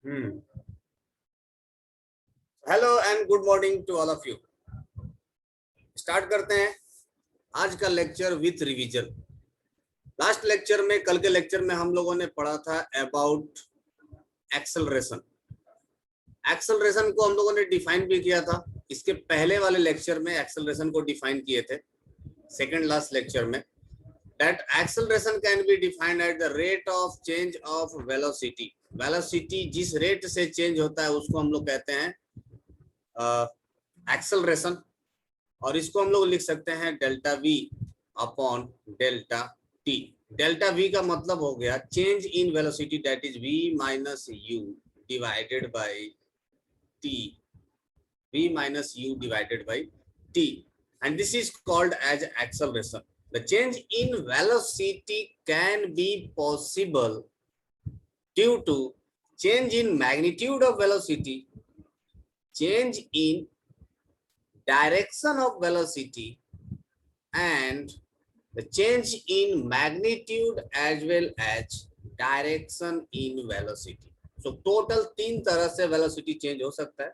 Hmm. Hello and good morning to all of you. Start करते हैं आज का lecture with revision. Last lecture में, कल के लेक्चर में हम लोगों ने पढ़ा था अबाउट एक्सेलरेशन। एक्सेलरेशन को हम लोगों ने डिफाइन भी किया था। इसके पहले वाले लेक्चर में एक्सेलरेशन को डिफाइन किए थे, सेकंड लास्ट लेक्चर में। That acceleration can be defined at the rate of change of velocity. Velocity जिस रेट से चेंज होता है उसको हम लोग कहते हैं एक्सेलरेशन। और इसको हम लोग लिख सकते हैं delta v upon delta t. Delta v का मतलब हो गया change in velocity, that is v minus u divided by t. V minus u divided by t, and this is called as acceleration. The change in velocity can be possible due to change in magnitude of velocity, change in direction of velocity, and the change in magnitude as well as direction in velocity. So total तीन तरह से velocity change हो सकता है,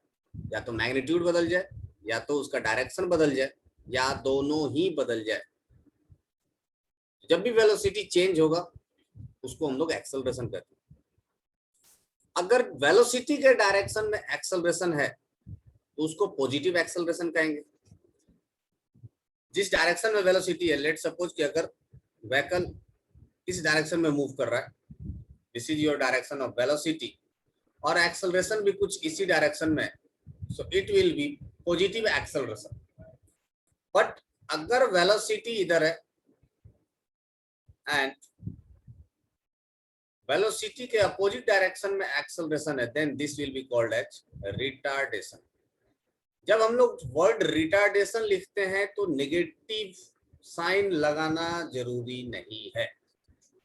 या तो magnitude बदल जाए, या तो उसका direction बदल जाए, या दोनों ही बदल जाए। जब भी वेलोसिटी चेंज होगा उसको हम लोग एक्सेलरेशन कहते हैं। अगर वेलोसिटी के डायरेक्शन में एक्सेलरेशन है तो उसको पॉजिटिव एक्सेलरेशन कहेंगे। जिस डायरेक्शन में वेलोसिटी है, लेट सपोज कि अगर व्हीकल इस डायरेक्शन में मूव कर रहा है, this is your direction of velocity, और एक्सेलरेशन भी कुछ इसी डायरेक्शन में, so it will be positive acceleration. But अगर वेलोसिटी इधर है एंड वेलोसिटी के अपोजिट डायरेक्शन में एक्सेलरेशन है, then this will be called as retardation. जब हम लोग वर्ड रिटार्डेशन लिखते हैं तो नेगेटिव साइन लगाना जरूरी नहीं है।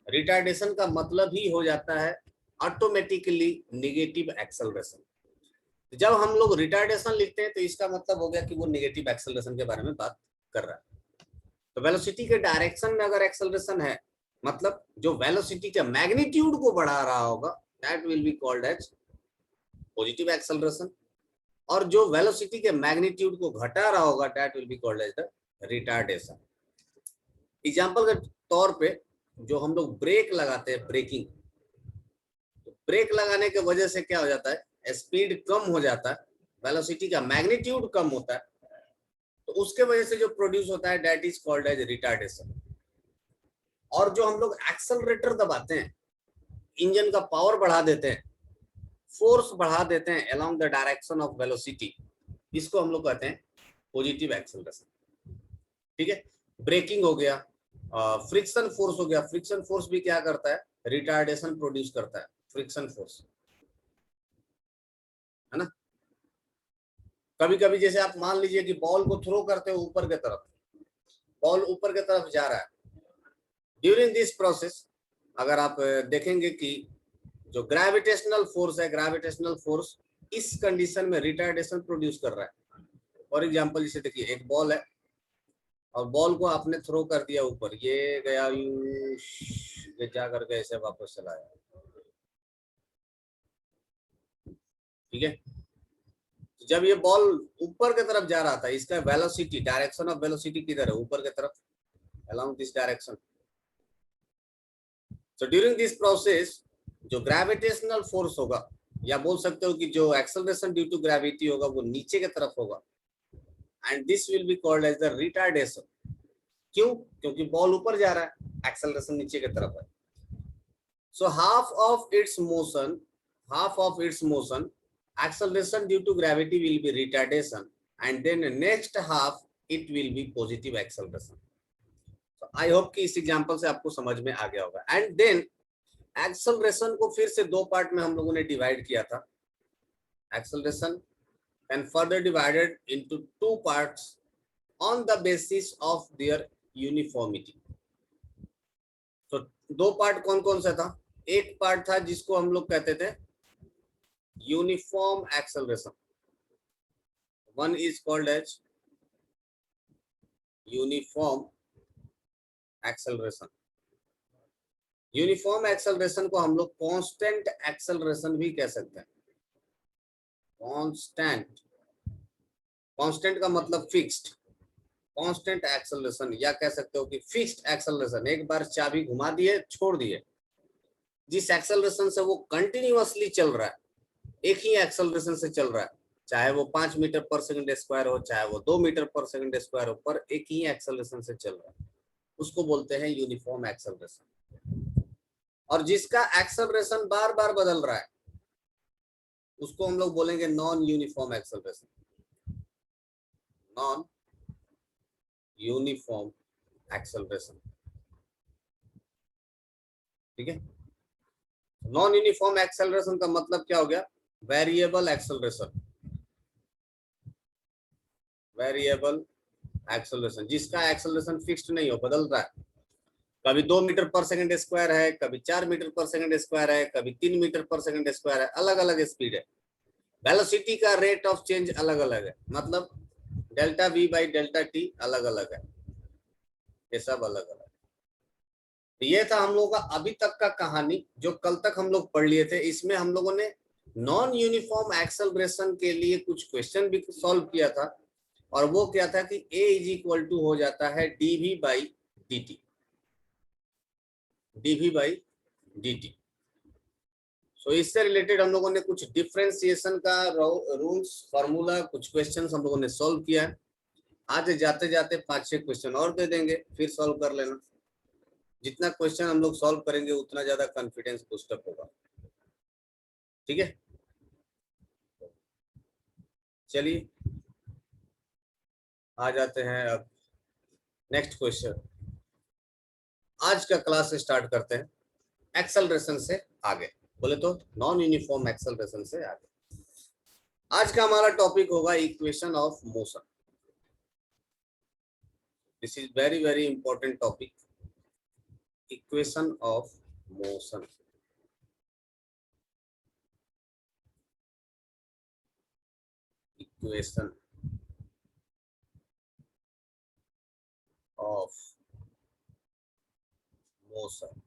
रिटार्डेशन का मतलब ही हो जाता है ऑटोमेटिकली नेगेटिव एक्सेलरेशन। जब हम लोग रिटार्डेशन लिखते हैं तो इसका मतलब हो गया कि वो नेगेटिव एक्सेलरेशन के बारे में बात कर रहा है। तो वेलोसिटी के डायरेक्शन में अगर एक्सेलरेशन है, मतलब जो वेलोसिटी के मैग्नीट्यूड को बढ़ा रहा होगा, that will be called as positive acceleration. और जो वेलोसिटी के मैग्नीट्यूड को घटा रहा होगा, that will be called as the retardation. Example के तौर पे जो हम लोग ब्रेक लगाते हैं, ब्रेकिंग, तो ब्रेक लगाने के वजह से क्या हो जाता है, स्पीड कम हो जाता है, वेलोसिटी का मैग्नीट्यूड कम होता है, तो उसके वजह से जो प्रोड्यूस होता है that is called as retardation. और जो हम लोग एक्सेलरेटर दबाते हैं, इंजन का पावर बढ़ा देते हैं, फोर्स बढ़ा देते हैं along the direction of velocity, इसको हम लोग कहते हैं पॉजिटिव एक्सेलरेशन। ठीक है, ब्रेकिंग हो गया, फ्रिक्शन फोर्स हो गया। फ्रिक्शन फोर्स भी क्या करता है, रिटार्डेशन प्रोड्यूस करता है, फ्रिक्शन फोर्स, है ना। कभी कभी जैसे आप मान लीजिए कि बॉल को थ्रो करते हो ऊपर की तरफ, बॉल ऊपर की तरफ जा रहा है, ड्यूरिंग दिस प्रोसेस अगर आप देखेंगे कि जो ग्रेविटेशनल फोर्स है, ग्रेविटेशनल फोर्स इस कंडीशन में रिटार्डेशन प्रोड्यूस कर रहा है। फॉर एग्जांपल जैसे देखिए एक बॉल है और बॉल को आपने थ्रो कर दिया ऊपर, ये गया ये जा करके ऐसे वापस चला आया, ठीक है। जब ये बॉल ऊपर की तरफ जा रहा था, इसका वेलोसिटी, डायरेक्शन ऑफ वेलोसिटी किधर है, ऊपर की तरफ, along this direction. So during this process जो ग्रेविटेशनल फोर्स होगा, या बोल सकते हो कि जो एक्सेलरेशन ड्यू टू ग्रेविटी होगा वो नीचे की तरफ होगा, and this will be called as the retardation. क्यों? क्योंकि बॉल ऊपर जा रहा है, एक्सेलरेशन नीचे की तरफ है। सो half of its motion acceleration due to gravity will be retardation, and then next half it will be positive acceleration. So I hope कि इस एग्जांपल से आपको समझ में आ गया होगा। एंड देन एक्सेलरेशन को फिर से दो पार्ट में हम लोगों ने डिवाइड किया था। Acceleration and further divided into two parts on the basis of their uniformity. तो दो पार्ट कौन कौन सा था? एक पार्ट था जिसको हम लोग कहते थे uniform acceleration, one is called as uniform acceleration, uniform acceleration को हम लोग कांस्टेंट एक्सेलरेशन भी कह सकते हैं। कांस्टेंट, कांस्टेंट का मतलब फिक्स्ड, कांस्टेंट एक्सेलरेशन, या कह सकते हो कि फिक्स्ड एक्सेलरेशन, एक बार चाबी घुमा दिए छोड़ दिए, जिस एक्सेलरेशन से वो कंटिन्यूअसली चल रहा है, एक ही एक्सेलरेशन से चल रहा है, चाहे वो 5 मीटर पर सेकंड स्क्वायर हो, चाहे वो 2 मीटर पर सेकंड स्क्वायर हो, पर एक ही एक्सेलरेशन से चल रहा है, उसको बोलते हैं यूनिफॉर्म एक्सेलरेशन। और जिसका एक्सेलरेशन बार बार बदल रहा है उसको हम लोग बोलेंगे non uniform acceleration, non uniform acceleration. ठीक है, नॉन यूनिफॉर्म एक्सेलरेशन का मतलब क्या हो गया? वेरिएबल एक्सेलरेशन, वेरिएबल एक्सेलरेशन, जिसका एक्सेलरेशन फिक्स्ड नहीं हो, बदल रहा है, कभी 2 मीटर पर सेकंड स्क्वायर है, कभी 4 मीटर पर सेकंड स्क्वायर है, कभी 3 मीटर पर सेकंड स्क्वायर है, अलग अलग स्पीड है, वेलोसिटी का रेट ऑफ चेंज अलग अलग है, मतलब delta we by delta T अलग अलग है, ये सब अलग अलग। तो ये था हम लोगों का अभी तक का कहानी, जो कल तक हम लोग पढ़ लिए थे। इसमें हम लोगों ने नॉन यूनिफॉर्म एक्सेलरेशन के लिए कुछ क्वेश्चन भी सॉल्व किया था, और वो क्या था कि a इज इक्वल टू हो जाता है dv by dt, dv by dt। सो इससे रिलेटेड हम लोगों ने कुछ डिफरेंशिएशन का रूल्स, फॉर्मूला, कुछ क्वेश्चंस हम लोगों ने सॉल्व किया है। आज जाते जाते 5-6 क्वेश्चन और दे देंगे, फिर सॉल्व कर लेना। जितना क्वेश्चन हम लोग सॉल्व करेंगे उतना ज्यादा कॉन्फिडेंस बूस्टअप होगा। ठीक है, चलिए आ जाते हैं अब नेक्स्ट क्वेश्चन। आज का क्लास स्टार्ट करते हैं एक्सेलरेशन से आगे, बोले तो नॉन यूनिफॉर्म एक्सेलरेशन से आगे। आज का हमारा टॉपिक होगा equation of motion. This is very very important topic, equation of motion. Equation of motion,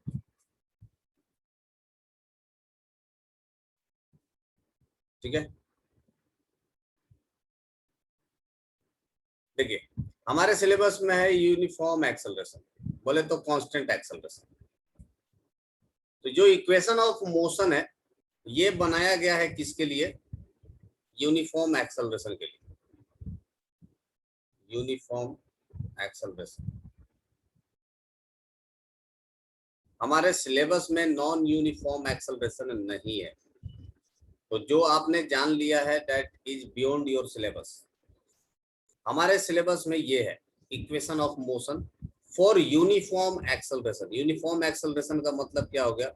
ठीक है। देखिए, हमारे सिलेबस में है यूनिफॉर्म एक्सेलरेशन, बोले तो कांस्टेंट एक्सेलरेशन। तो जो इक्वेशन ऑफ मोशन है ये बनाया गया है किसके लिए? यूनिफॉर्म एक्सेलरेशन के लिए, यूनिफॉर्म एक्सेलरेशन। हमारे सिलेबस में नॉन यूनिफॉर्म एक्सेलरेशन नहीं है, तो जो आपने जान लिया है that is beyond your syllabus. हमारे सिलेबस में ये है equation of motion for uniform acceleration. Uniform acceleration का मतलब क्या हो गया?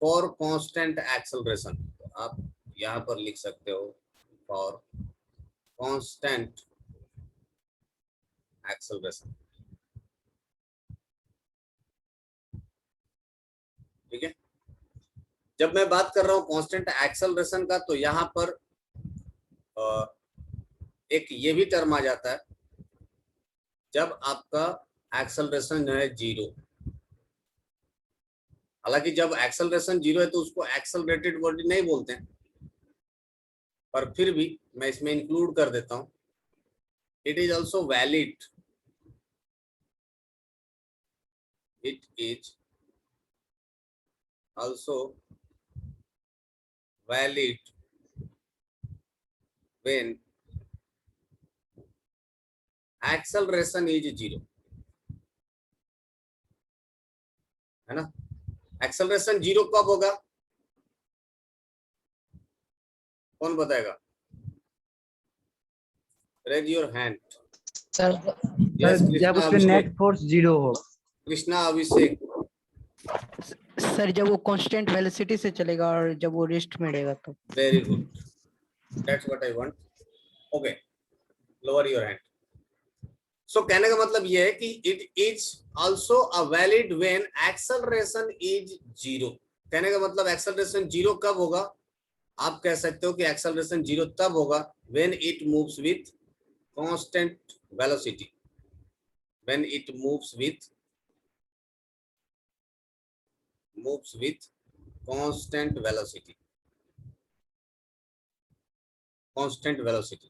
For constant acceleration. तो आप यहाँ पर लिख सकते हो फॉर कांस्टेंट एक्सेलरेशन, ठीक है। जब मैं बात कर रहा हूँ कांस्टेंट एक्सेलरेशन का, तो यहाँ पर एक ये भी टर्म आ जाता है, जब आपका एक्सेलरेशन है जीरो। हालांकि जब एक्सेलरेशन जीरो है तो उसको एक्सेलरेटेड बॉडी नहीं बोलते हैं, पर फिर भी मैं इसमें इंक्लूड कर देता हूं। It is also valid, it is also valid when acceleration is zero, है ना। एक्सेलरेशन जीरो कब होगा? कौन बताएगा? Raise your hand. Sir yes, जब कृष्णा उस पे नेट अभिषेक, फोर्स जीरो हो। कृष्णा अभिषेक। सर जब वो कांस्टेंट वेलोसिटी से चलेगा और जब वो रेस्ट में रहेगा तो। Very good, that's what I want. Okay, lower your hand. So कहने का मतलब ये है कि it is also a valid when acceleration is zero. कहने का मतलब एक्सेलरेशन जीरो कब होगा? आप कह सकते हो कि एक्सेलरेशन जीरो तब होगा when it moves with constant velocity, when it moves with moves with constant velocity. Constant velocity.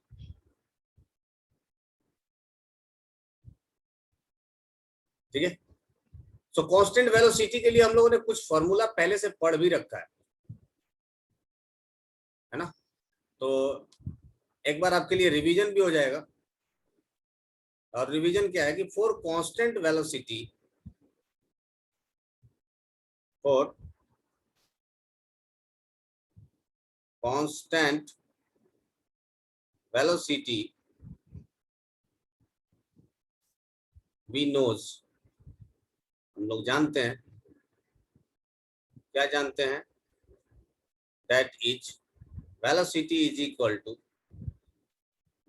ठीक है। सो कांस्टेंट वेलोसिटी के लिए हम लोगों ने कुछ फॉर्मूला पहले से पढ़ भी रखा है ना। तो एक बार आपके लिए रिवीजन भी हो जाएगा। और रिवीजन क्या है कि for constant velocity, for constant velocity we knows, हम लोग जानते हैं, क्या जानते हैं, that is velocity is equal to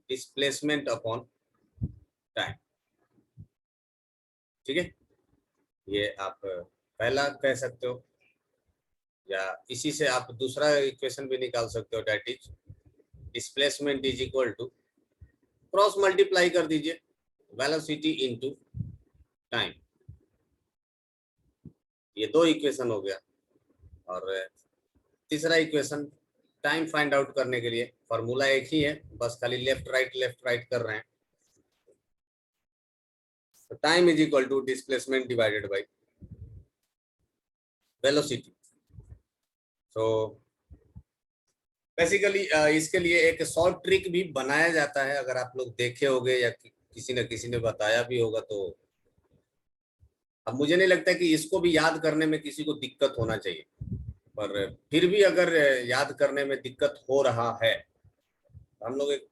displacement upon time. ठीक है, ये आप पहला कह सकते हो, या इसी से आप दूसरा इक्वेशन भी निकाल सकते हो, that is displacement is equal to, cross multiply कर दीजिए, वेलोसिटी इनटू टाइम। ये दो इक्वेशन हो गया। और तीसरा इक्वेशन टाइम फाइंड आउट करने के लिए फॉर्मूला एक ही है, बस खाली लेफ्ट राइट कर रहे हैं। तो time is equal to displacement divided by velocity. तो बेसिकली इसके लिए एक शॉर्ट ट्रिक भी बनाया जाता है, अगर आप लोग देखे होंगे या किसी ने बताया भी होगा। तो अब मुझे नहीं लगता कि इसको भी याद करने में किसी को दिक्कत होना चाहिए, पर फिर भी अगर याद करने में दिक्कत हो रहा है तो हम लोग एक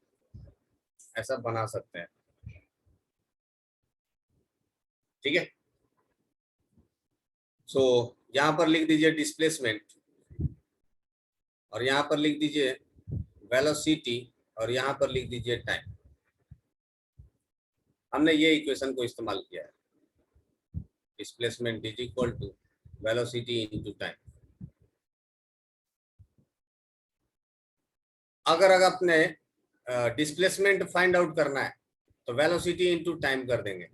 ऐसा बना सकते हैं। ठीक है। सो यहां पर लिख दीजिए डिस्प्लेसमेंट, और यहां पर लिख दीजिए वेलोसिटी, और यहां पर लिख दीजिए टाइम। हमने ये इक्वेशन को इस्तेमाल किया है, displacement is equal to velocity into time. अगर अपने डिस्प्लेसमेंट फाइंड आउट करना है तो वेलोसिटी इनटू टाइम कर देंगे।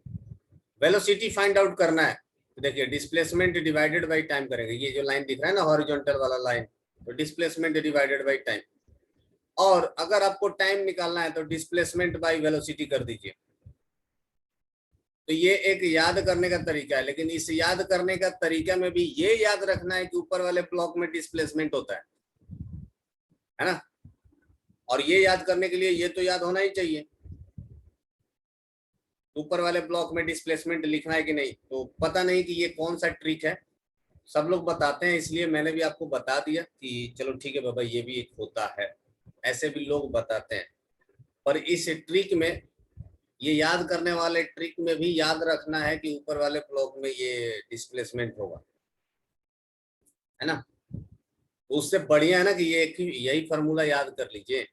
वेलोसिटी फाइंड आउट करना है तो देखिए डिस्प्लेसमेंट डिवाइडेड बाय टाइम करेंगे। ये जो लाइन दिख रहा है ना हॉरिजॉन्टल वाला लाइन, तो डिस्प्लेसमेंट डिवाइडेड बाय टाइम। और अगर आपको टाइम निकालना है तो डिस्प्लेसमेंट बाय वेलोसिटी कर दीजिए। तो ये एक याद करने का तरीका है, लेकिन इस याद करने का तरीका में भी ये याद रखना है कि ऊपर वाले ब्लॉक में डिस्प्लेसमेंट होता है ना। और ये याद करने के लिए ये तो याद होना ही चाहिए, ऊपर वाले ब्लॉक में डिस्प्लेसमेंट लिखना है कि नहीं। तो पता नहीं कि ये कौन सा ट्रिक है, सब लोग बताते हैं, इसलिए मैंने भी आपको बता दिया कि चलो ठीक है बाबा, ये भी एक होता है, ऐसे भी लोग बताते हैं। पर इस ट्रिक में, ये याद करने वाले ट्रिक में भी याद रखना है कि ऊपर वाले ब्लॉक में ये डिस्प्लेसमेंट होगा, है ना। उससे बढ़िया है ना कि ये एक ही यही फॉर्मूला याद कर लीजिए।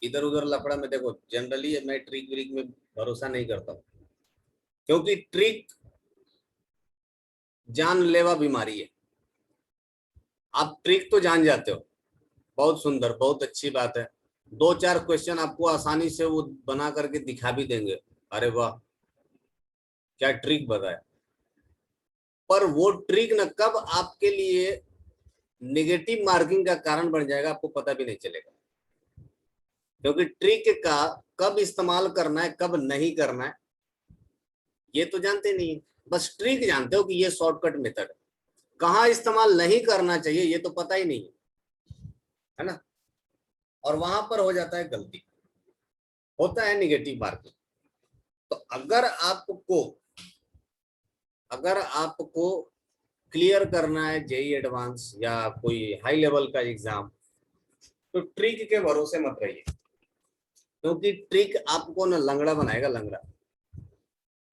इधर उधर लफड़ा में देखो, जनरली मैं ट्रिक व्रिक में भरोसा नहीं करता हूँ, क्योंकि ट्रिक जानलेवा बीमारी है। आप ट्रिक तो जान जाते हो, बहुत सुंदर, बहुत अच्छी बात है, दो चार क्वेश्चन आपको आसानी से वो बना करके दिखा भी देंगे, अरे वाह क्या ट्रिक बताया। पर वो ट्रिक न कब आपके लिए नेगेटिव मार्किंग का कारण बन जाएगा आपको पता भी नहीं चलेगा, क्योंकि ट्रिक का कब इस्तेमाल करना है कब नहीं करना है ये तो जानते नहीं, बस ट्रिक जानते हो कि ये शॉर्टकट मेथड है। कहाँ इस्तेमाल नहीं करना चाहिए ये तो पता ही नहीं है ना। और वहां पर हो जाता है गलती, होता है निगेटिव मार्किंग। तो अगर आपको क्लियर करना है जेई एडवांस या कोई हाई लेवल का एग्जाम, तो ट्रिक के भरोसे मत रहिए, क्योंकि ट्रिक आपको ना लंगड़ा बनाएगा, लंगड़ा।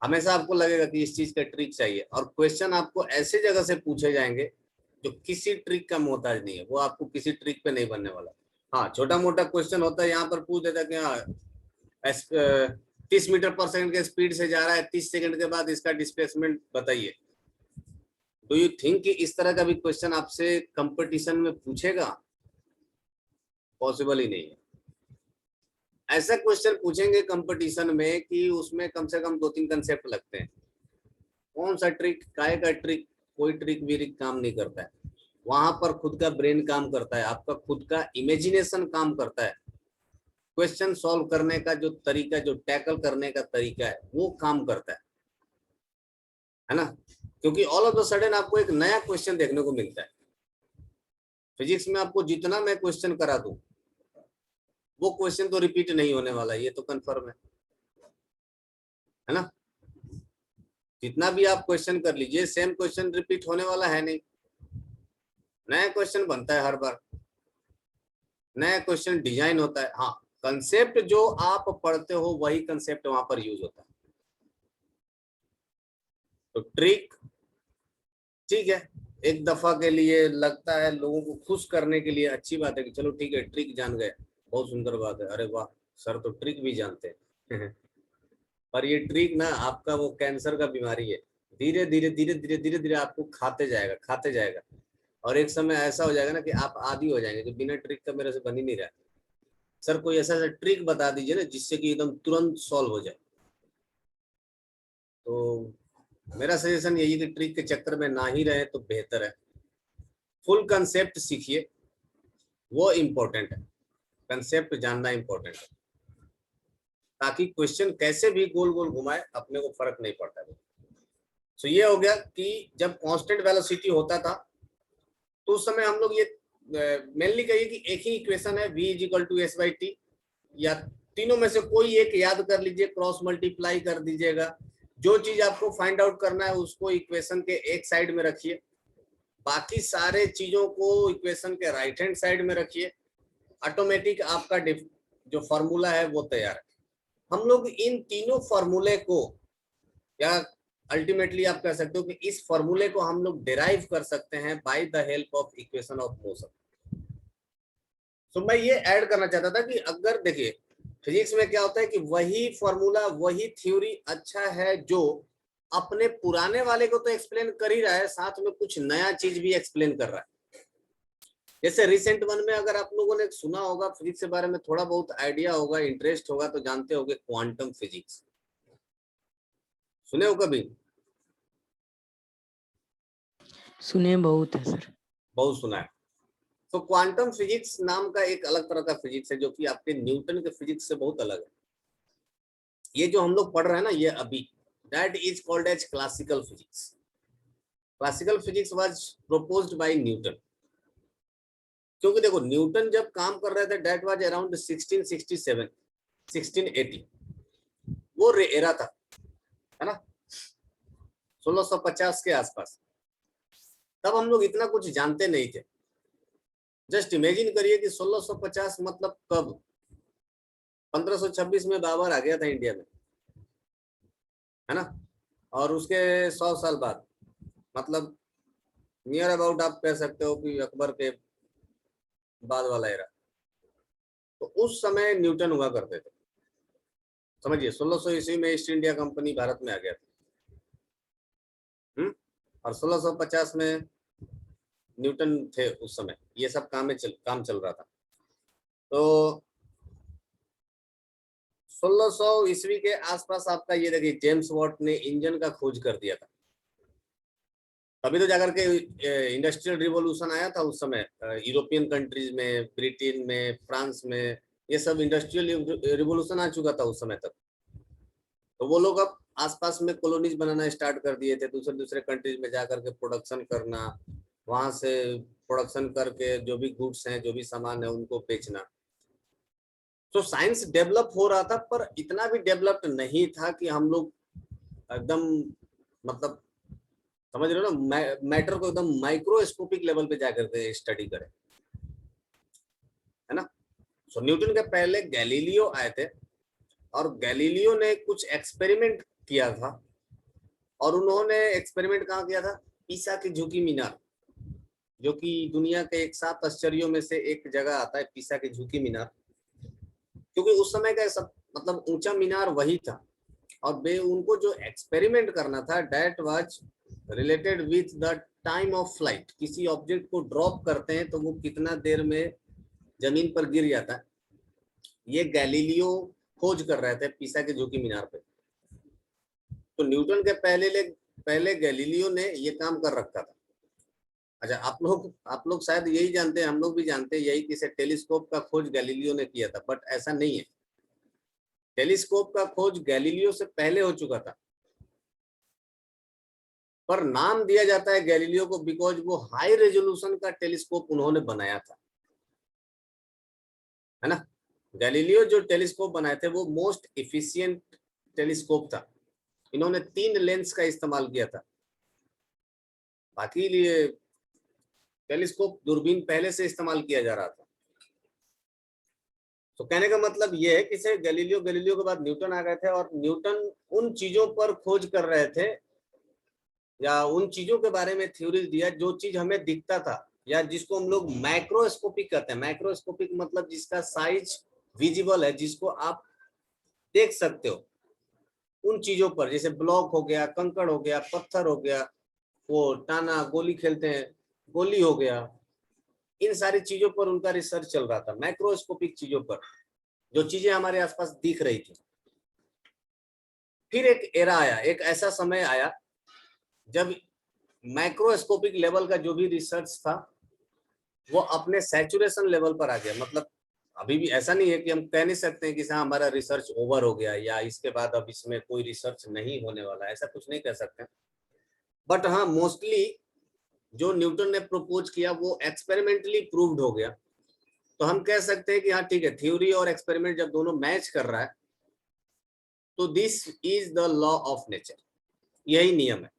हमेशा आपको लगेगा कि इस चीज का ट्रिक चाहिए, और क्वेश्चन आपको ऐसे जगह से पूछे जाएंगे जो किसी ट्रिक का मोहताज नहीं है, वो आपको किसी ट्रिक पे नहीं बनने वाला। हाँ, छोटा मोटा क्वेश्चन होता है, यहाँ पर पूछ देता है कि हाँ 30 मीटर पर सेकंड के स्पीड से जा रहा है, 30 सेकंड के बाद इसका डिस्प्लेसमेंट बताइए। डू यू थिंक कि इस तरह का भी क्वेश्चन आपसे कंपटीशन में पूछेगा? पॉसिबल ही नहीं है। ऐसा क्वेश्चन पूछेंगे कंपटीशन में कि उसमें कम से कम 2-3 कंसेप्ट लगते हैं। कौन सा ट्रिक, काय का ट्रिक, कोई ट्रिक वीरिक काम नहीं करता है। वहां पर खुद का ब्रेन काम करता है, आपका खुद का इमेजिनेशन काम करता है, क्वेश्चन सॉल्व करने का जो तरीका, जो टैकल करने का तरीका है वो काम करता है ना। क्योंकि ऑल ऑफ द सडन आपको एक नया क्वेश्चन देखने को मिलता है। फिजिक्स में आपको जितना मैं क्वेश्चन करा दूं वो क्वेश्चन तो रिपीट नहीं होने वाला, ये तो कंफर्म है ना। जितना भी आप क्वेश्चन कर लीजिए सेम क्वेश्चन रिपीट होने वाला है नहीं, नया क्वेश्चन बनता है हर बार, नया क्वेश्चन डिजाइन होता है। हाँ, कंसेप्ट जो आप पढ़ते हो वही कंसेप्ट वहां पर यूज होता है। तो ट्रिक ठीक है, एक दफा के लिए लगता है, लोगों को खुश करने के लिए अच्छी बात है कि चलो ठीक है ट्रिक जान गए, बहुत सुंदर बात है, अरे वाह सर तो ट्रिक भी जानते हैं पर ये ट्रिक ना आपका वो कैंसर का बीमारी है, धीरे धीरे धीरे धीरे धीरे धीरे आपको खाते जाएगा, खाते जाएगा, और एक समय ऐसा हो जाएगा ना कि आप आदी हो जाएंगे कि बिना ट्रिक का मेरे से बन ही नहीं रहा। सर कोई ऐसा ट्रिक बता दीजिए ना जिससे कि एकदम तुरंत सॉल्व हो जाए। तो मेरा सजेशन यही है कि ट्रिक के चक्कर में ना ही रहे तो बेहतर है। फुल कंसेप्ट सीखिए, वो इम्पोर्टेंट है, कंसेप्ट जानना इम्पोर्टेंट है, ताकि क्वेश्चन कैसे भी गोल गोल घुमाए अपने को फर्क नहीं पड़ता है। तो ये हो गया कि जब कांस्टेंट वेलोसिटी होता था तो उस समय हम लोग ये मेनली कहिए कि एक ही इक्वेशन है v is to s by t, या तीनों में से कोई एक याद कर लीजिए, क्रॉस मल्टीप्लाई कर दीजिएगा, जो चीज आपको फाइंड आउट करना है उसको इक्वेशन के एक साइड में रखिए, बाकी सारे चीजों को इक्वेशन के राइट हैंड साइड में रखिए, ऑटोमेटिक आपका जो फॉर्मूला है वो तैयार है। हम लोग इन तीनों फॉर्मूले को, या अल्टीमेटली आप कह सकते हो कि इस फॉर्मूले को हम लोग डिराइव कर सकते हैं by the help of equation of motion. तो मैं ये ऐड करना चाहता था कि अगर देखिए फिजिक्स में क्या होता है कि वही फॉर्मूला, वही थ्योरी अच्छा है जो अपने पुराने वाले को तो एक्सप्लेन कर ही रहा है, साथ में कुछ नया चीज भी एक्सप्लेन कर रहा है। जैसे रिसेंट वन में अगर आप लोगों ने सुना होगा, फिजिक्स के बारे में थोड़ा बहुत आइडिया होगा, इंटरेस्ट होगा तो जानते होंगे क्वांटम फिजिक्स, सुने हो कभी? सुने बहुत है सर। बहुत सुना है। तो क्वांटम फिजिक्स नाम का एक अलग तरह का फिजिक्स है जो कि आपके न्यूटन के फिजिक्स से बहुत अलग है। ये जो हम लोग पढ़ रहे हैं ना ये अभी, that is called as classical physics. Classical physics was proposed by Newton. क्योंकि देखो न्यूटन जब काम कर रहे थे दैट वाज अराउंड 1667 1680, वो एरा था, है ना, 1650 के आसपास। तब हम लोग इतना कुछ जानते नहीं थे। जस्ट इमेजिन करिए कि 1650 मतलब कब, 1526 में बाबर आ गया था इंडिया में, है ना, और उसके 100 साल बाद, मतलब नियर अबाउट आप कह सकते हो कि अकबर के बाद वाला एरा। तो उस समय न्यूटन हुआ करते थे, समझिए 1600 ईस्वी में ईस्ट इंडिया कंपनी भारत में आ गया था, और 1650 में न्यूटन थे उस समय, ये सब काम चल रहा था। तो 1600 ईस्वी के आसपास आपका ये देखिए जेम्स वॉट ने इंजन का खोज कर दिया था। तभी तो जाकर के इंडस्ट्रियल रिवॉल्यूशन आया था उस समय, यूरोपियन कंट्रीज में, ब्रिटेन में, फ्रांस में, ये सब इंडस्ट्रियल रिवॉल्यूशन आ चुका था उस समय तक। तो वो लोग अब आसपास में कॉलोनीज बनाना स्टार्ट कर दिए थे, दूसरे दूसरे कंट्रीज में जाकर के प्रोडक्शन करना, वहां से प्रोडक्शन करके जो भी गुड्स हैं, जो भी सामान है उनको बेचना। तो साइंस डेवलप हो रहा था, पर इतना भी डेवलप्ड नहीं था कि हम लोग एकदम, मतलब समझ रहे हो ना, मैटर को एकदम माइक्रोस्कोपिक लेवल पे जाकर के स्टडी करें, है ना। सो न्यूटन के पहले गैलीलियो आए थे, और गैलीलियो ने कुछ एक्सपेरिमेंट किया था, और उन्होंने एक्सपेरिमेंट कहाँ किया था, पीसा की झुकी मीनार, जो कि दुनिया के एक 7 आश्चर्यों में से एक जगह आता है, पीसा की झुकी मीनार। क्योंकि उस समय का सब मतलब ऊंचा मीनार वही था, और वे उनको जो एक्सपेरिमेंट करना था that was related with the time of flight. किसी ऑब्जेक्ट को ड्रॉप करते हैं तो वो कितना देर में जमीन पर गिर जाता है, ये गैलीलियो खोज कर रहे थे पीसा के झुकी मीनार पे। तो न्यूटन के पहले पहले गैलीलियो ने ये काम कर रखा था। अच्छा, आप लोग शायद यही जानते हैं, हम लोग भी जानते हैं यही कि टेलीस्कोप का खोज गैलीलियो ने किया था, बट ऐसा नहीं है। टेलीस्कोप का खोज गैलीलियो से पहले हो चुका था, पर नाम दिया जाता है गैलीलियो को बिकॉज वो हाई रेजोल्यूशन का टेलीस्कोप उन्होंने बनाया था, है ना। गैलीलियो जो टेलीस्कोप बनाए थे वो मोस्ट इफिशिएंट टेलीस्कोप था। इन्होंने 3 लेंस का इस्तेमाल किया था। बाकी लिए टेलीस्कोप दूरबीन पहले से इस्तेमाल किया जा रहा था। तो कहने का मतलब ये है कि से गैलीलियो के बाद न्यूटन आ गए थे, और न्यूटन उन चीजों पर खोज कर रहे थे या उन चीजों के बारे में थ्योरी दिया जो चीज हमें दिखता था, या जिसको हम लोग माइक्रोस्कोपिक कहते हैं। माइक्रोस्कोपिक मतलब जिसका साइज विजिबल है, जिसको आप देख सकते हो। उन चीजों पर जैसे ब्लॉक हो गया, कंकड़ हो गया, पत्थर हो गया, वो टाना गोली खेलते हैं, गोली हो गया, इन सारी चीजों पर उनका रिसर्च चल रहा था, माइक्रोस्कोपिक चीजों पर, जो चीजें हमारे आसपास दिख रही थी। फिर एक एरा आया, एक ऐसा समय आया जब माइक्रोस्कोपिक लेवल का जो भी रिसर्च था वो अपने सैचुरेशन लेवल पर आ गया। मतलब अभी भी ऐसा नहीं है कि हम कह नहीं सकते हैं कि हाँ हमारा रिसर्च ओवर हो गया या इसके बाद अब इसमें कोई रिसर्च नहीं होने वाला, ऐसा कुछ नहीं कह सकते। बट हाँ, मोस्टली जो न्यूटन ने प्रपोज किया वो एक्सपेरिमेंटली प्रूव्ड हो गया। तो हम कह सकते हैं कि हाँ ठीक है, थ्योरी और एक्सपेरिमेंट जब दोनों मैच कर रहा है तो this is the law of nature, यही नियम है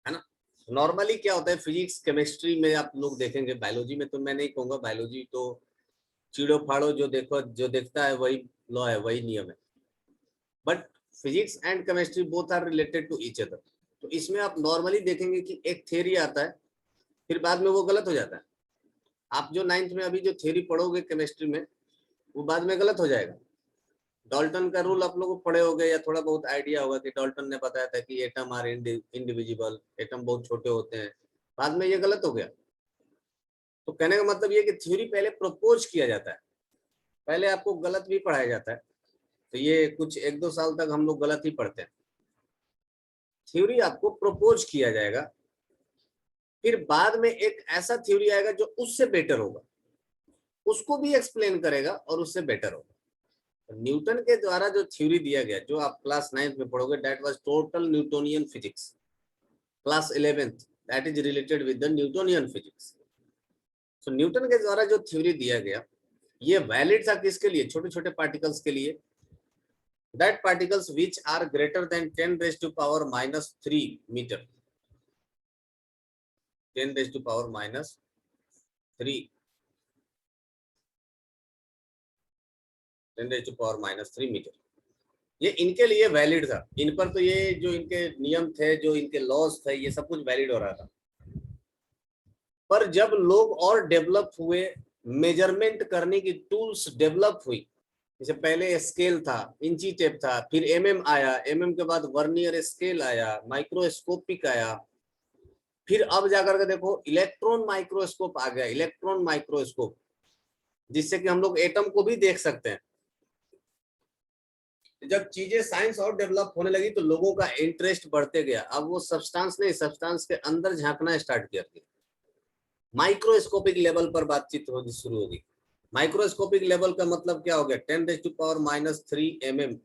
ना। नॉर्मली क्या होता है, फिजिक्स केमिस्ट्री में आप लोग देखेंगे, बायोलॉजी में तो मैं नहीं कहूंगा, बायोलॉजी तो चीड़ो फाड़ो जो देखो, जो देखता है वही लॉ है, वही नियम है। But physics and chemistry both are related to each other. तो इसमें आप नॉर्मली देखेंगे कि एक थ्योरी आता है, फिर बाद में वो गलत हो जाता है। आप जो 9th में अभी जो थ्योरी पढ़ोगे केमिस्ट्री में, वो बाद में गलत हो जाएगा। डाल्टन का रूल आप लोग पढ़े होंगे या थोड़ा बहुत आइडिया होगा कि डाल्टन ने बताया था कि एटम आर इंडिविजिबल, एटम बहुत छोटे होते हैं, बाद में ये गलत हो गया। तो कहने का मतलब ये कि थ्योरी पहले प्रपोज किया जाता है, पहले आपको गलत भी पढ़ाया जाता है। तो ये कुछ 1-2 साल तक हम लोग गलत ही पढ़ते हैं। थ्योरी आपको प्रपोज किया जाएगा, फिर बाद में एक ऐसा थ्योरी आएगा जो उससे बेटर होगा, उसको भी एक्सप्लेन करेगा और उससे बेटर होगा। न्यूटन के द्वारा जो थ्योरी दिया गया, जो आप क्लास 9th में पढ़ोगे, that was total Newtonian physics. Class 11th that is related with the Newtonian physics. तो न्यूटन के द्वारा जो थ्योरी दिया गया ये वैलिड था किसके लिए, छोटे छोटे पार्टिकल्स के लिए। That particles which are greater than 10⁻³ metre, 10⁻³ 10⁻³ metre, ये इनके लिए वैलिड था। इन पर तो ये जो इनके नियम थे, जो इनके लॉज थे, ये सब कुछ वैलिड हो रहा था। पर जब लोग और डेवलप हुए, मेजरमेंट करने की टूल्स डेवलप हुई, जैसे पहले स्केल था, इंची टेप था, फिर एमएम आया, एमएम के बाद वर्नियर स्केल आया, माइक्रोस्कोपिक आया, फिर अब जाकर के देखो इलेक्ट्रॉन माइक्रोस्कोप आ गया, इलेक्ट्रॉन माइक्रोस्कोप, जिससे कि हम लोग एटम को भी देख सकते हैं। जब चीजें साइंस और डेवलप होने लगी तो लोगों का इंटरेस्ट बढ़ते गया। अब वो सब्सटेंस नहीं, सब्सटेंस के अंदर झांकना स्टार्ट किया, माइक्रोस्कोपिक लेवल पर बातचीत होनी शुरू होगी। माइक्रोस्कोपिक लेवल का मतलब क्या हो गया, 10⁻³ mm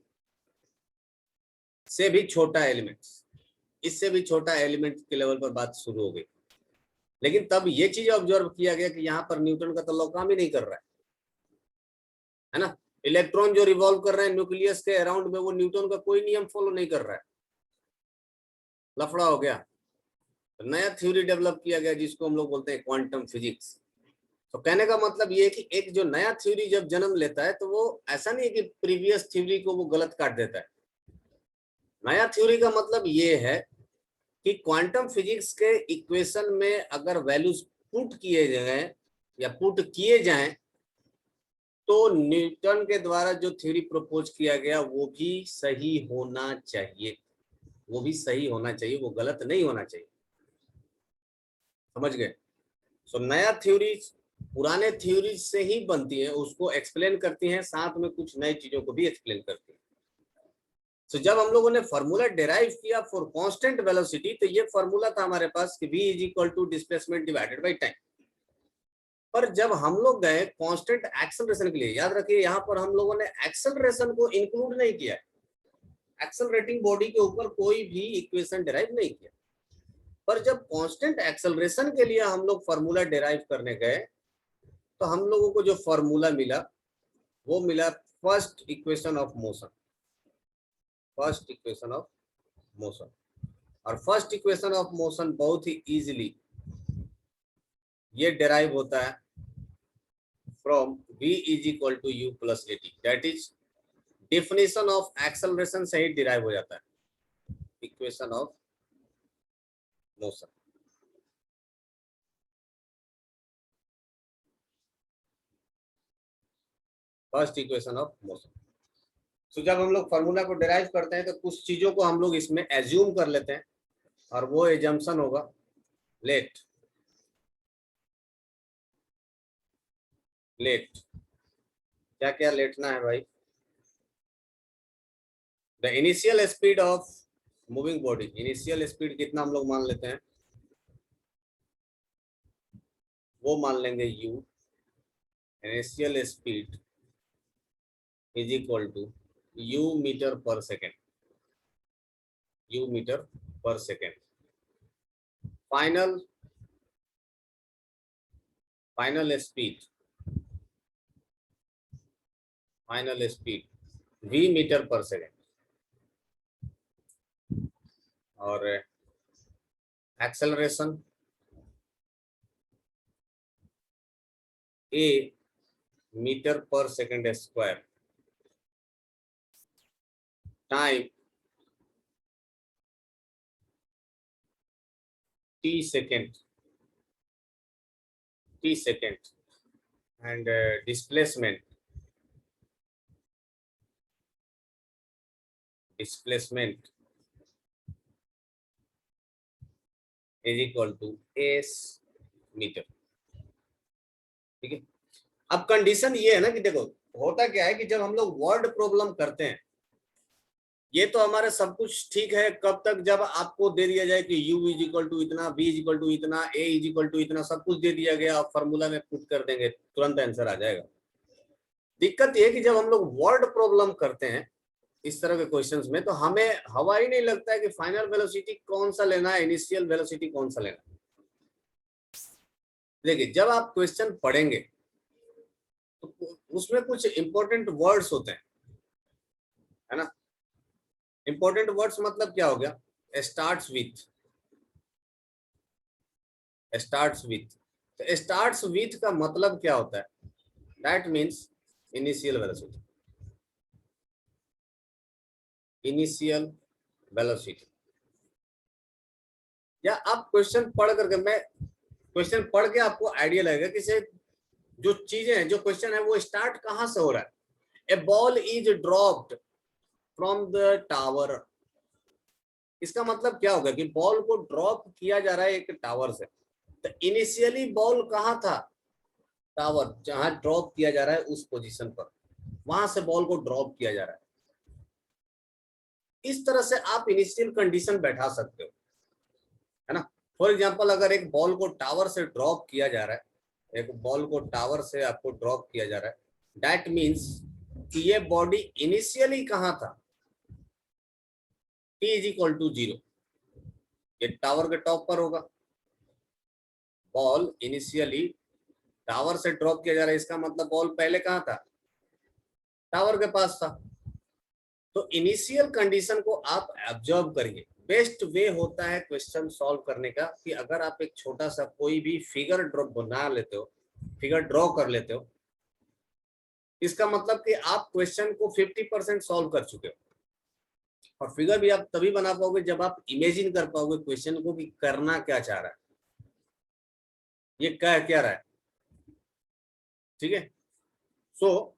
से भी छोटा एलिमेंट्स, इससे भी छोटा एलिमेंट के लेवल पर बात शुरू हो गई। लेकिन तब ये चीज ऑब्जर्व किया गया कि यहाँ पर न्यूटन का तो लॉ काम ही नहीं कर रहा है ना। इलेक्ट्रॉन जो रिवॉल्व कर रहे हैं न्यूक्लियस के अराउंड में, वो न्यूटन का कोई नियम फॉलो नहीं कर रहा है, लफड़ा हो गया। तो नया थ्योरी डेवलप किया गया जिसको हम लोग बोलते हैं क्वांटम फिजिक्स। तो कहने का मतलब ये है कि एक जो नया थ्योरी जब जन्म लेता है तो वो ऐसा नहीं है कि प्रीवियस थ्योरी को वो गलत काट देता है। नया थ्योरी का मतलब ये है कि क्वांटम फिजिक्स के इक्वेशन में अगर वैल्यूज पुट किए जाएं या पुट किए जाएं तो न्यूटन के द्वारा जो थ्योरी प्रपोज किया गया वो भी सही होना चाहिए, वो भी सही होना चाहिए, वो गलत नहीं होना चाहिए। समझ गए। सो नया थ्योरी पुराने थ्योरी से ही बनती है, उसको एक्सप्लेन करती है, साथ में कुछ नई चीजों को भी एक्सप्लेन करती है। तो जब हम लोगों ने फॉर्मूला डिराइव किया फॉर कांस्टेंट वेलोसिटी, तो ये फॉर्मूला था हमारे पास कि v is equal to displacement divided by time. पर जब हम लोग गए कांस्टेंट एक्सेलरेशन के लिए, याद रखिए यहाँ पर हम लोगों ने एक्सेलरेशन को इंक्लूड नहीं किया है, एक्सेलरेटिंग बॉडी के ऊपर कोई भी इक्वेशन डिराइव नहीं किया। पर जब कांस्टेंट एक्सेलरेशन के लिए हम लोग फॉर्मूला डिराइव करने गए, तो हम लोगों को जो फॉर्मूला मिला वो मिला first equation of motion, first equation of motion. और फर्स्ट इक्वेशन ऑफ मोशन बहुत ही इजीली ये डिराइव होता है from v is equal to u plus at, that is definition of acceleration से ही डिराइव हो जाता है equation of motion. First equation of motion. तो जब हम लोग फॉर्मूला को डिराइव करते हैं तो कुछ चीजों को हम लोग इसमें एज्यूम कर लेते हैं, और वो एजम्पशन होगा लेट क्या क्या लेटना है भाई? The initial speed of moving body, initial speed कितना हम लोग मान लेते हैं, वो मान लेंगे u, initial speed is equal to u metre per second, u metre per second. Final speed v metre per second, और acceleration a metre per second square, time t second, and displacement is equal to s metre. ठीक है, अब condition ये है ना कि देखो होता क्या है कि जब हम लोग वर्ड प्रॉब्लम करते हैं, ये तो हमारे सब कुछ ठीक है कब तक, जब आपको दे दिया जाए कि u इज इक्वल टू इतना, v इज इक्वल टू इतना, a इज इक्वल टू इतना, सब कुछ दे दिया गया, आप फॉर्मूला में पुट कर देंगे तुरंत आंसर आ जाएगा। दिक्कत ये है कि जब हम लोग वर्ड प्रॉब्लम करते हैं इस तरह के क्वेश्चंस में, तो हमें हवा ही नहीं लगता है कि फाइनल वेलोसिटी कौन सा लेना है, इनिशियल वेलोसिटी कौन सा लेना है। देखिए जब आप क्वेश्चन पढ़ेंगे तो उसमें कुछ इंपॉर्टेंट वर्ड्स होते हैं, है ना। इंपॉर्टेंट वर्ड्स मतलब क्या हो गया, स्टार्ट्स विथ, तो स्टार्ट्स विथ का मतलब क्या होता है, दैट मीन्स इनिशियल वेलोसिटी, या आप क्वेश्चन पढ़ करके, मैं क्वेश्चन पढ़ के आपको आइडिया लगेगा कि से जो चीजें हैं, जो क्वेश्चन है वो स्टार्ट कहां से हो रहा है। A ball is dropped from the tower, इसका मतलब क्या होगा कि बॉल को ड्रॉप किया जा रहा है एक टावर से, तो इनिशियली बॉल कहां था, टावर, जहां ड्रॉप किया जा रहा है उस पोजीशन पर, वहां से बॉल को ड्रॉप किया जा रहा है। इस तरह से आप इनिशियल कंडीशन बैठा सकते हो, है ना। फॉर एग्जांपल अगर एक बॉल को टावर से ड्रॉप किया जा रहा है, एक बॉल को टावर से आपको ड्रॉप किया जा रहा है, दैट मीन्स कि ये बॉडी इनिशियली कहां था, t इज इक्वल टू 0, ये टावर के टॉप पर होगा। बॉल इनिशियली टावर से ड्रॉप किया जा रहा है, इसका मतलब बॉल पहले कहां था, टावर के पास था। तो इनिशियल कंडीशन को आप ऑब्जर्व करिए। बेस्ट वे होता है क्वेश्चन सॉल्व करने का कि अगर आप एक छोटा सा कोई भी फिगर ड्रॉ बना लेते हो, फिगर ड्रॉ कर लेते हो, इसका मतलब कि आप क्वेश्चन को 50% सॉल्व कर चुके हो। और फिगर भी आप तभी बना पाओगे जब आप इमेजिन कर पाओगे क्वेश्चन को कि करना क्या चाह रहा है, ये कह क्या रहा है। ठीक है, सो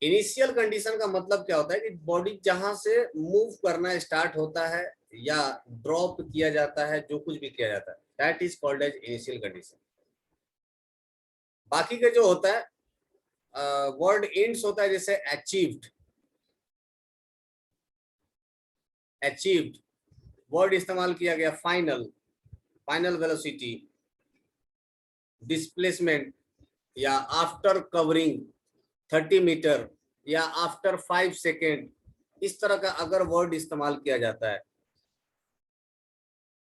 इनिशियल कंडीशन का मतलब क्या होता है कि बॉडी जहां से मूव करना स्टार्ट होता है या ड्रॉप किया जाता है, जो कुछ भी किया जाता है, that is called as initial condition. बाकी के जो होता है वर्ड एंड्स होता है, जैसे अचीव्ड, अचीव्ड, वर्ड इस्तेमाल किया गया फाइनल, फाइनल वेलोसिटी, डिस्प्लेसमेंट, या आफ्टर कवरिंग 30 मीटर, या आफ्टर 5 सेकेंड, इस तरह का अगर वर्ड इस्तेमाल किया जाता है,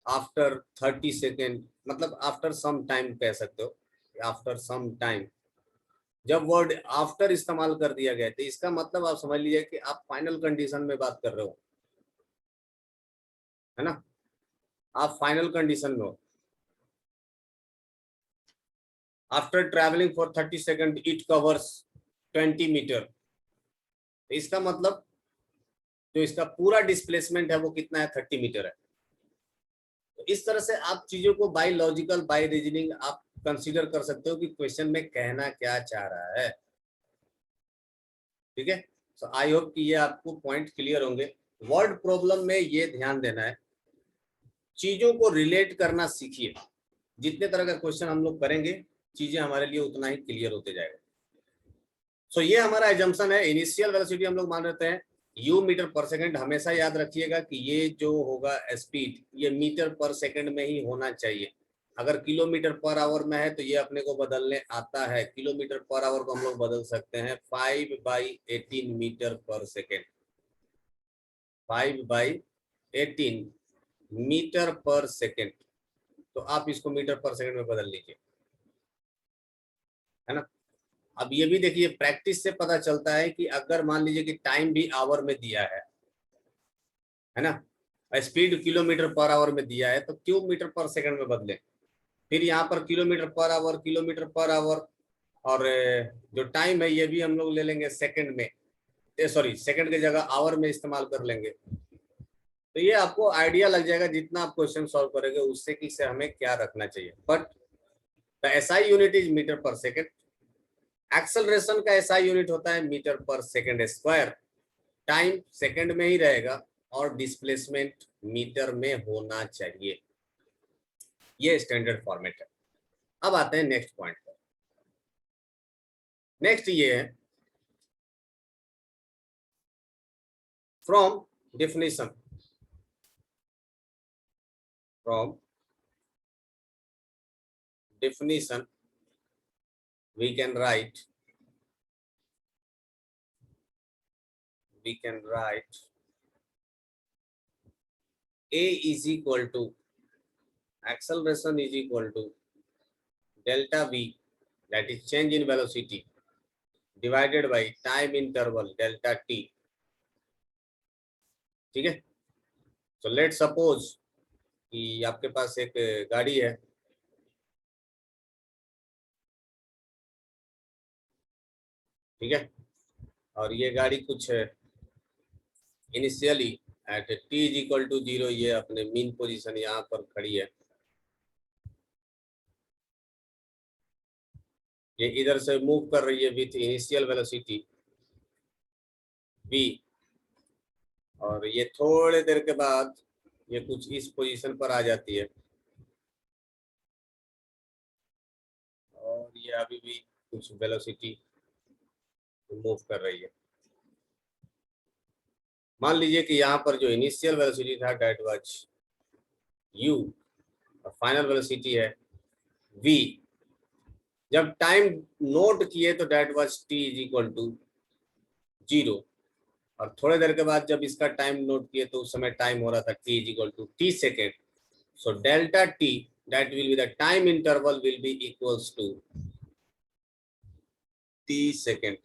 आफ्टर 30 सेकेंड मतलब आफ्टर सम टाइम कह सकते हो, आफ्टर सम टाइम, जब वर्ड आफ्टर इस्तेमाल कर दिया गया तो इसका मतलब आप समझ लीजिए कि आप फाइनल कंडीशन में बात कर रहे हो, है ना, आप फाइनल कंडीशन में हो। After travelling for 30 second it covers 20 metre, इसका मतलब जो इसका पूरा डिस्प्लेसमेंट है वो कितना है, 30 मीटर है। तो इस तरह से आप चीजों को बाय लॉजिकल, बाय रीजनिंग आप कंसीडर कर सकते हो कि क्वेश्चन में कहना क्या चाह रहा है। ठीक है, सो आई होप कि ये आपको पॉइंट क्लियर होंगे। वर्ड प्रॉब्लम में ये ध्यान देना है, चीजों को रिलेट करना सीखिए। जितने तरह का क्वेश्चन हम लोग करेंगे चीजें हमारे लिए उतना ही क्लियर होते जाएगा। सो ये हमारा एजम्पशन है। इनिशियल वेलोसिटी हम लोग मान रहे हैं u मीटर पर सेकंड। हमेशा याद रखिएगा कि ये जो होगा स्पीड ये मीटर पर सेकंड में ही होना चाहिए। अगर किलोमीटर पर आवर में है तो ये अपने को बदलने आता है। किलोमीटर पर आवर को हम लोग बदल सकते हैं 5/18 metre per second, 5/18 metre per second. तो आप इसको मीटर पर सेकेंड में बदल लीजिए, है ना। अब ये भी देखिए, प्रैक्टिस से पता चलता है कि अगर मान लीजिए कि टाइम भी आवर में दिया है ना, स्पीड किलोमीटर पर आवर में दिया है, तो क्यों मीटर पर सेकंड में बदले। फिर यहाँ पर kilometre per hour, kilometre per hour, और जो टाइम है ये भी हम लोग ले लेंगे सेकंड में, सॉरी सेकंड की जगह आवर में इस्तेमाल कर लेंगे। तो ये आपको आइडिया लग जाएगा जितना आप क्वेश्चन सॉल्व करेंगे उससे कि से हमें क्या रखना चाहिए। But the SI unit is metre per second. Acceleration का एसआई यूनिट होता है metre per second square. Time second में ही रहेगा और डिस्प्लेसमेंट मीटर में होना चाहिए। ये स्टैंडर्ड फॉर्मेट है। अब आते हैं नेक्स्ट पॉइंट पर। नेक्स्ट ये है from definition, from definition we can write a is equal to acceleration is equal to delta v, that is change in velocity, divided by time interval delta t। ठीक है, so let's suppose कि आपके पास एक गाड़ी है, ठीक है, और ये गाड़ी कुछ initially at t is equal to 0 ये अपने मीन पोजीशन यहाँ पर खड़ी है। ये इधर से मूव कर रही है विथ इनिशियल वेलोसिटी v, और ये थोड़े देर के बाद ये कुछ इस पोजीशन पर आ जाती है, और ये अभी भी कुछ वेलोसिटी मूव कर रही है। मान लीजिए कि यहाँ पर जो इनिशियल वेलोसिटी था दैट वाज u और फाइनल वेलोसिटी है v। जब टाइम नोट किए तो that was t is equal to 0, और थोड़े देर के बाद जब इसका टाइम नोट किए तो उस समय टाइम हो रहा था t is equal to t second. So delta t that will be the time interval will be equals to t second.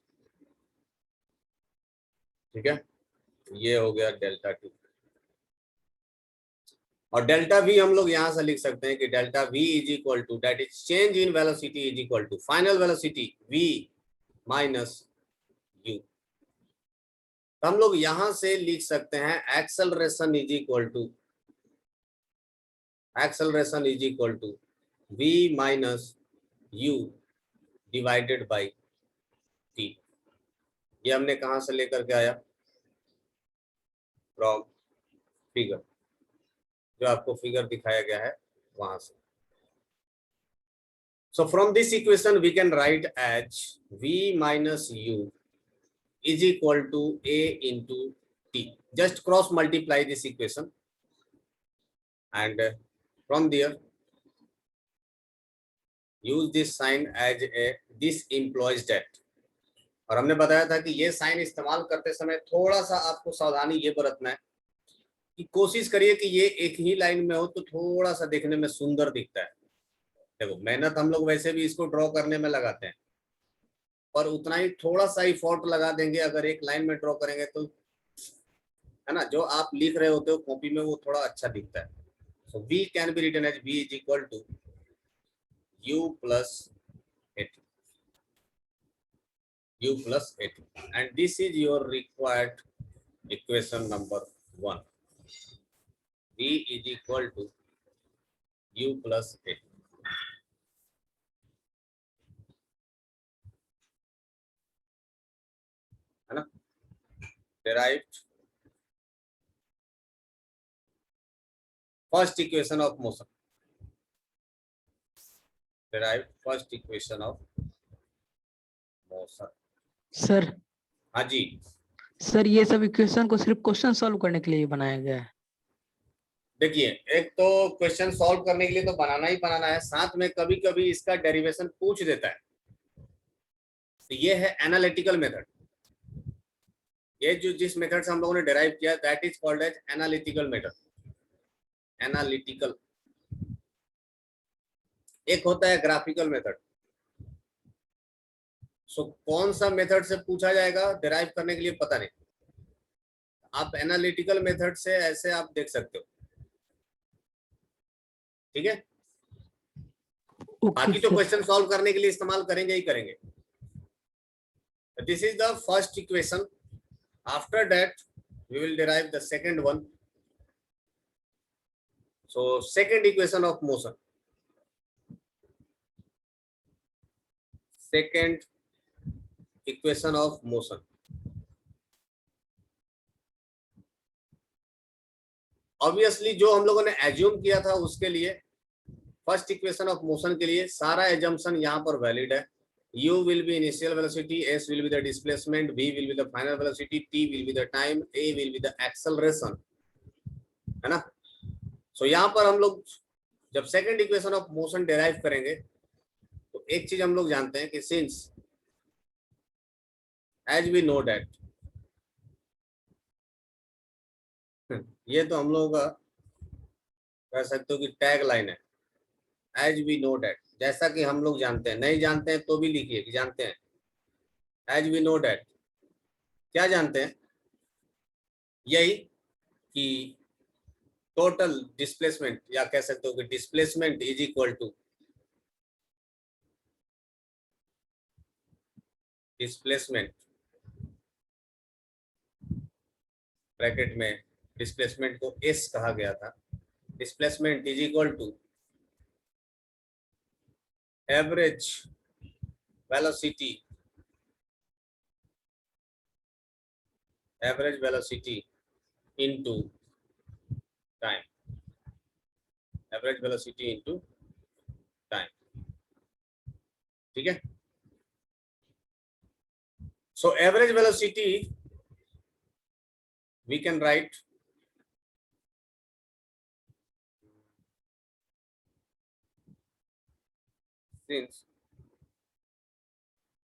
ठीक है, ये हो गया डेल्टा t। और डेल्टा v हम लोग यहां से लिख सकते हैं कि delta v is equal to that is change in velocity is equal to final velocity v minus u। तो हम लोग यहां से लिख सकते हैं acceleration is equal to v minus u divided by t। ये हमने कहां से लेकर के आया, फ्रॉम फिगर, जो आपको फिगर दिखाया गया है वहां से। So from this equation we can write as v minus u is equal to a into t। just cross multiply this equation and from there use this sign as a this implies that। और हमने बताया था कि ये sign इस्तेमाल करते समय थोड़ा सा आपको सावधानी ये बरतना है कि कोशिश करिए कि ये एक ही लाइन में हो तो थोड़ा सा देखने में सुंदर दिखता है। देखो मेहनत हम लोग वैसे भी इसको ड्रॉ करने में लगाते हैं, पर उतना ही थोड़ा सा इफोर्ट लगा देंगे अगर एक लाइन में ड्रॉ करेंगे तो, है ना, जो आप लिख रहे होते हो कॉपी में वो थोड़ा अच्छा दिखता है। So v can be written as v is equal to u plus 80, u plus 80, and this is your required equation number 1। v is equal to u plus 80, है ना। derived first equation of motion, derived first equation of motion। Sir हाँ जी, sir ये सब equation को सिर्फ question solve करने के लिए बनाया गया है। देखिए एक तो क्वेश्चन सॉल्व करने के लिए तो बनाना ही बनाना है, साथ में कभी कभी इसका डेरिवेशन पूछ देता है। तो ये है एनालिटिकल मेथड। ये जो जिस मेथड से हम लोगों ने डेराइव किया that is called as analytical method. Analytical एक होता है ग्राफिकल मेथड। सो कौन सा मेथड से पूछा जाएगा डेराइव करने के लिए पता नहीं, आप एनालिटिकल मेथड से ऐसे आप देख सकते हो, ठीक है। बाकी तो क्वेश्चन सॉल्व करने के लिए इस्तेमाल करेंगे ही करेंगे। This is the first equation, after that we will derive the second one. So second equation of motion, second equation of motion. Obviously जो हम लोगों ने एज्यूम किया था उसके लिए फर्स्ट इक्वेशन ऑफ मोशन के लिए सारा एजम्पशन यहाँ पर वैलिड है। u will be initial velocity, s will be the displacement, v will be the final velocity, t will be the time, a will be the acceleration, है ना। सो यहाँ पर हम लोग जब second equation of motion derive करेंगे तो एक चीज हम लोग जानते हैं कि since as we know that, ये तो हम लोगों का कह सकते हो कि टैग लाइन है, एज वी नो दैट। जैसा कि हम लोग जानते हैं, नहीं जानते हैं तो भी लिखिए कि जानते हैं। एज वी नो दैट क्या जानते हैं, यही कि टोटल डिस्प्लेसमेंट या कह सकते हो कि displacement is equal to displacement bracket में डिस्प्लेसमेंट को एस कहा गया था। Displacement is equal to average velocity, average velocity into time, average velocity into time, ठीक है। So average velocity we can write since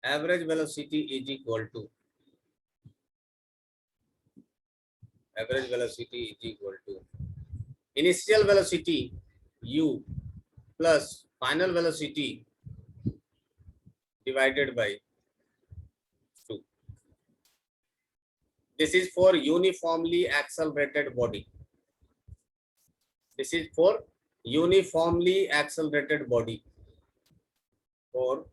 average velocity is equal to initial velocity u plus final velocity divided by 2। This is for uniformly accelerated body, this is for uniformly accelerated body, for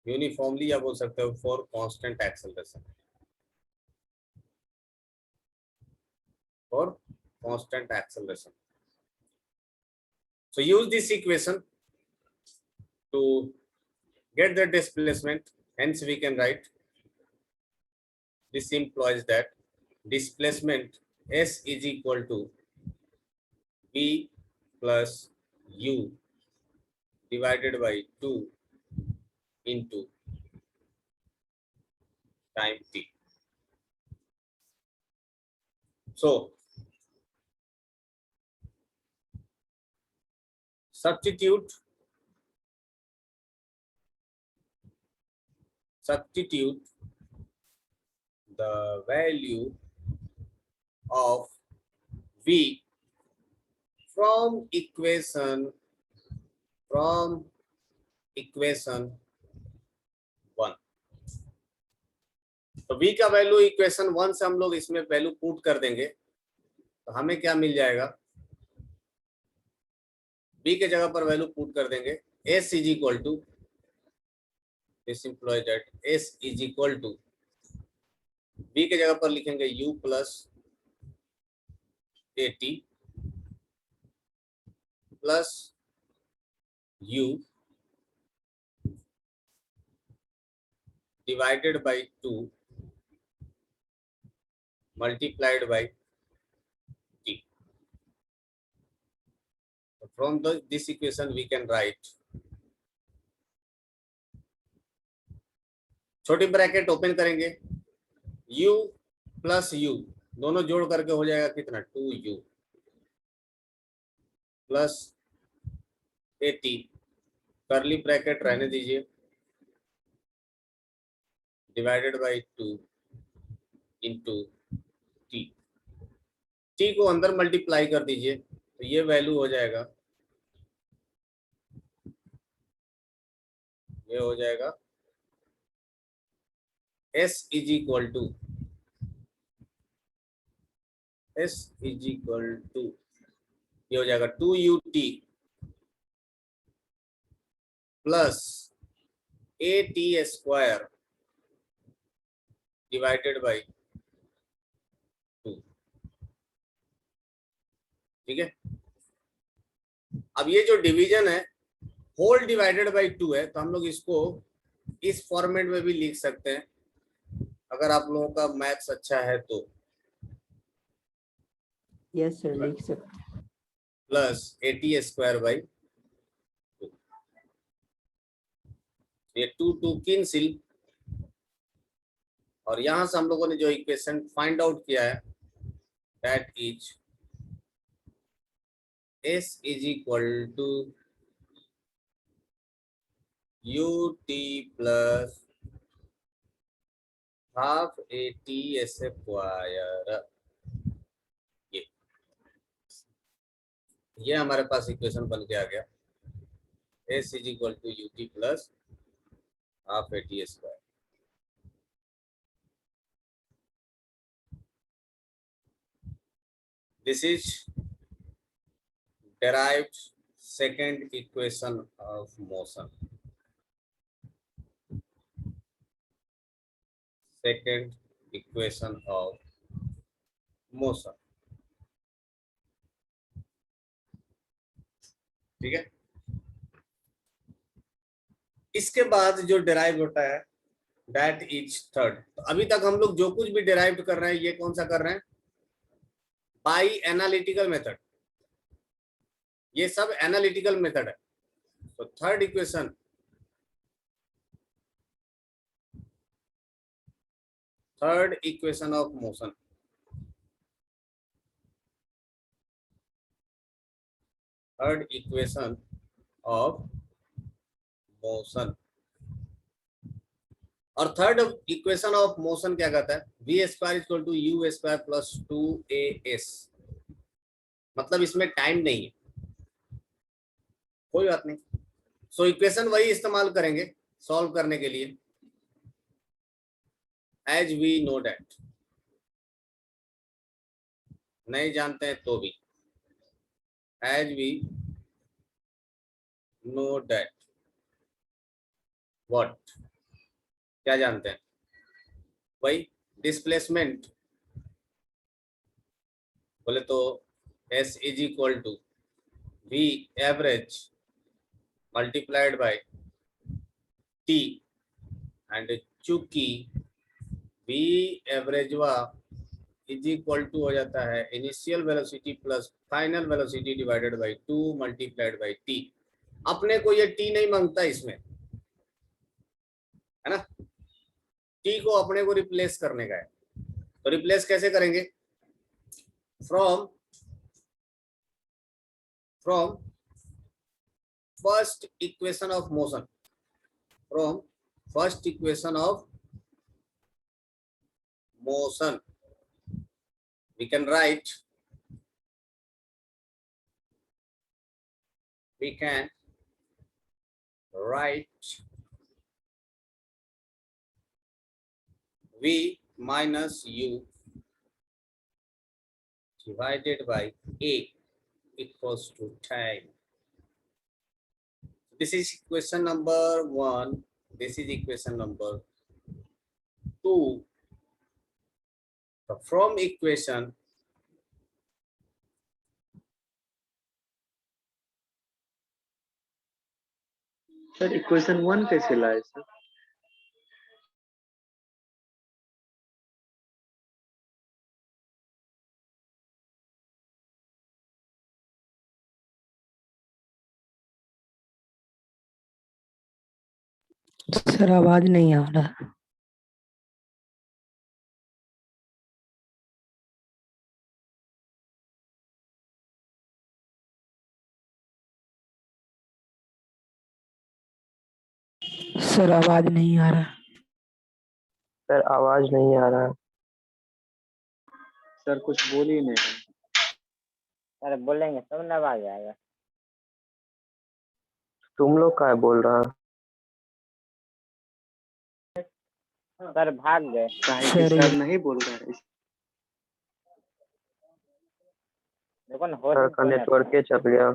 uniformly या बोल सकते हो for constant acceleration, for constant acceleration। So use this equation to get the displacement, hence we can write this implies that displacement s is equal to v plus u divided by 2 into time t। So substitute the value of V from equation 1। तो v का value equation 1 से हम लोग इसमें value put कर देंगे, तो हमें क्या मिल जाएगा, b के जगह पर वैल्यू पुट कर देंगे s is equal to, this implies that s is equal to, b के जगह पर लिखेंगे u plus at plus u divided by 2 multiplied by t. So from this equation we can write, छोटी bracket open करेंगे, u plus u दोनों जोड़ करके हो जाएगा कितना, 2u प्लस at, करली ब्रैकेट रहने दीजिए, divided by 2 into t, t को अंदर मल्टीप्लाई कर दीजिए, तो ये वैल्यू हो जाएगा, ये हो जाएगा s इज इक्वल टू, ये हो जाएगा 2ut plus at square divided by 2। ठीक है, अब ये जो डिवीजन है होल डिवाइडेड बाई 2 है, तो हम लोग इसको इस फॉर्मेट में भी लिख सकते हैं, अगर आप लोगों का मैथ्स अच्छा है तो। यस सर, लिख सकते हैं। प्लस at स्क्वायर बाई 2, ये 2 कैंसिल, और यहां से हम लोगों ने जो इक्वेशन फाइंड आउट किया है, that is s is equal to ut plus half at square, ये हमारे पास इक्वेशन बन के आ गया, s is equal to ut plus half at square. This is derived second equation of motion. Second equation of motion. ठीक है, इसके बाद जो डिराइव होता है दैट इज थर्ड। तो अभी तक हम लोग जो कुछ भी डिराइव कर रहे हैं, ये कौन सा कर रहे हैं, बाय एनालिटिकल मेथड, ये सब एनालिटिकल मेथड है। तो third equation, third equation of motion, third equation of motion, और थर्ड इक्वेशन ऑफ मोशन क्या कहता है, v square equal to u square plus 2as, मतलब इसमें टाइम नहीं है, कोई बात नहीं। सो इक्वेशन वही इस्तेमाल करेंगे सॉल्व करने के लिए, एज वी नो दैट, नहीं जानते हैं तो भी, as we know that, what, क्या जानते हैं, वही डिस्प्लेसमेंट, बोले तो s is equal to v average multiplied by t, and चूंकि v average is equal to हो जाता है initial velocity plus final velocity divided by 2 multiplied by t। अपने को ये t नहीं मांगता इसमें, है ना, t को अपने को रिप्लेस करने का है, तो रिप्लेस कैसे करेंगे, from first equation of motion, from first equation of motion, we can write, v minus u divided by a equals to time. This is equation number 1. This is equation number 2. So from equation sir equation 1 कैसे लाए sir? Sir आवाज नहीं आ रहा। Sir आवाज नहीं आ रहा। Sir आवाज नहीं आ रहा। सर कुछ बोल ही नहीं। अरे बोलेंगे तब ना आवाज आएगा। तुम लोग क्या बोल रहा? सर भाग गए। सर नहीं बोल रहा है। देखो ना सर का नेटवर्क के चल गया।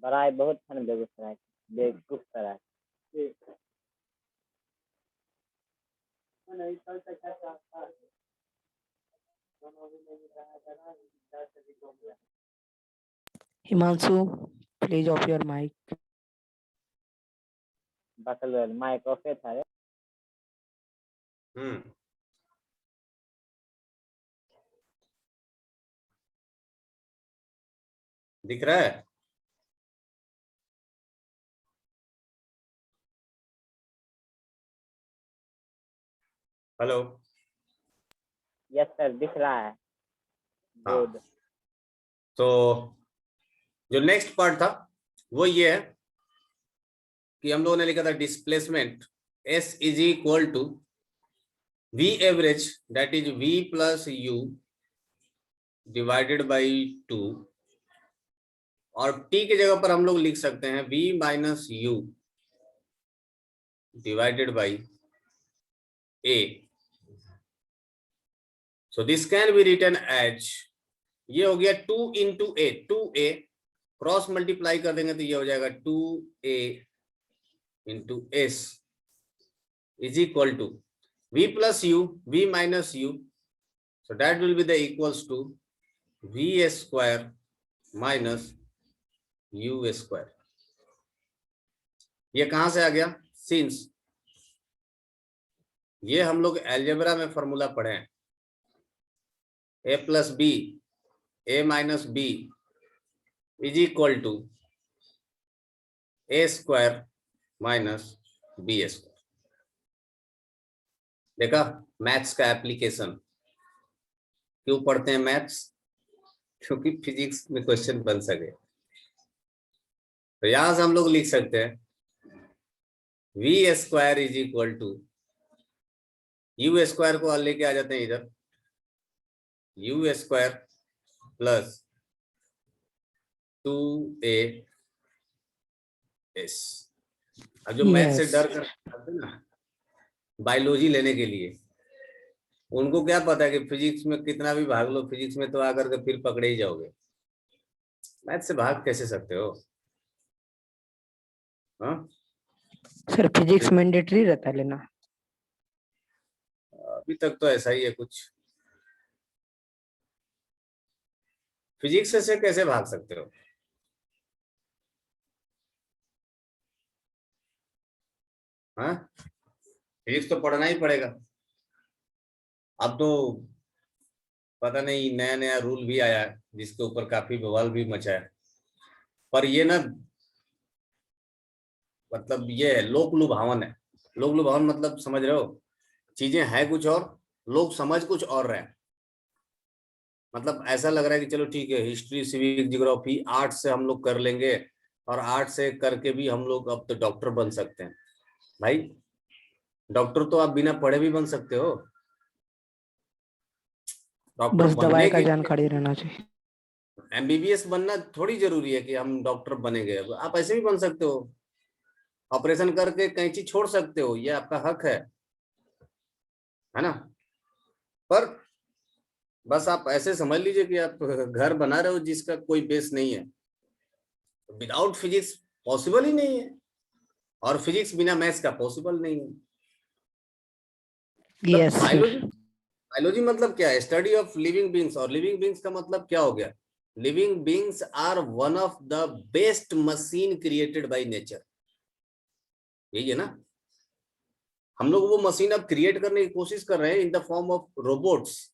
बड़ा बहुत फन बेगूसराय बेवकूफ सर है। Himanshu please off your mic. बकल माइक ऑफ था। दिख रहा है? हेलो। यस सर दिख रहा है। गुड। तो जो नेक्स्ट पार्ट था वो ये है कि हम लोगों ने लिखा था displacement S is equal to V average that is V plus U divided by 2, और T की जगह पर हम लोग लिख सकते हैं V minus U divided by A. So this can be written as, ये हो गया 2 into A, 2A cross multiply कर देंगे तो ये हो जाएगा 2A into S is equal to V plus U, V minus U, so that will be the equals to V square minus U square. ये कहां से आ गया? सिंस ये हम लोग अलजेब्रा में फॉर्मूला पढ़े हैं, A plus B A minus B is equal to A square minus B square. देखा मैथ्स का एप्लीकेशन। क्यों पढ़ते हैं मैथ्स? क्योंकि फिजिक्स में क्वेश्चन बन सके। तो यहां से हम लोग लिख सकते हैं V square is equal to U square को लेके आ जाते हैं इधर, U स्क्वायर प्लस 2AS। अब जो मैथ से डर करते हैं ना बायोलॉजी लेने के लिए, उनको क्या पता है कि फिजिक्स में कितना भी भाग लो, फिजिक्स में तो आकर के फिर पकड़े ही जाओगे। मैथ से भाग कैसे सकते हो? हाँ सर फिजिक्स मैंडेटरी रहता है लेना। अभी तक तो ऐसा ही है कुछ। फिजिक्स से कैसे भाग सकते हो? हाँ फिजिक्स तो पढ़ना ही पड़ेगा। अब तो पता नहीं नया नया रूल भी आया है जिसके ऊपर काफी बवाल भी मचा है, पर ये ना मतलब ये लोक लुभावन है। लोक लुभावन मतलब समझ रहे हो, चीजें हैं कुछ और, लोग समझ कुछ और रहे हैं। मतलब ऐसा लग रहा है कि चलो ठीक है, हिस्ट्री, सिविक, ज्योग्राफी, आर्ट से हम लोग कर लेंगे, और आर्ट से करके भी हम लोग अब तो डॉक्टर बन सकते हैं। भाई डॉक्टर तो आप बिना पढ़े भी बन सकते हो। डॉक्टर बस दवाई बनने का के लिए जानकारी रहना चाहिए। एमबीबीएस बनना थोड़ी जरूरी है कि हम डॉक्टर बनेंगे, आप ऐसे भी बन सकते हो, ऑपरेशन करके कैंची छोड़ सकते हो, ये आपका हक है ना। पर बस आप ऐसे समझ लीजिए कि आप घर बना रहे हो जिसका कोई बेस नहीं है। विदाउट फिजिक्स पॉसिबल ही नहीं है, और फिजिक्स बिना मैथ्स का पॉसिबल नहीं है। मतलब यस बायोलॉजी, सर। बायोलॉजी मतलब क्या है? स्टडी ऑफ लिविंग बींग्स, और लिविंग बींग्स का मतलब क्या हो गया? Living beings are one of the best machine created by nature, यही है ना। हम लोग वो मशीन अब क्रिएट करने की कोशिश कर रहे हैं in the form of robots.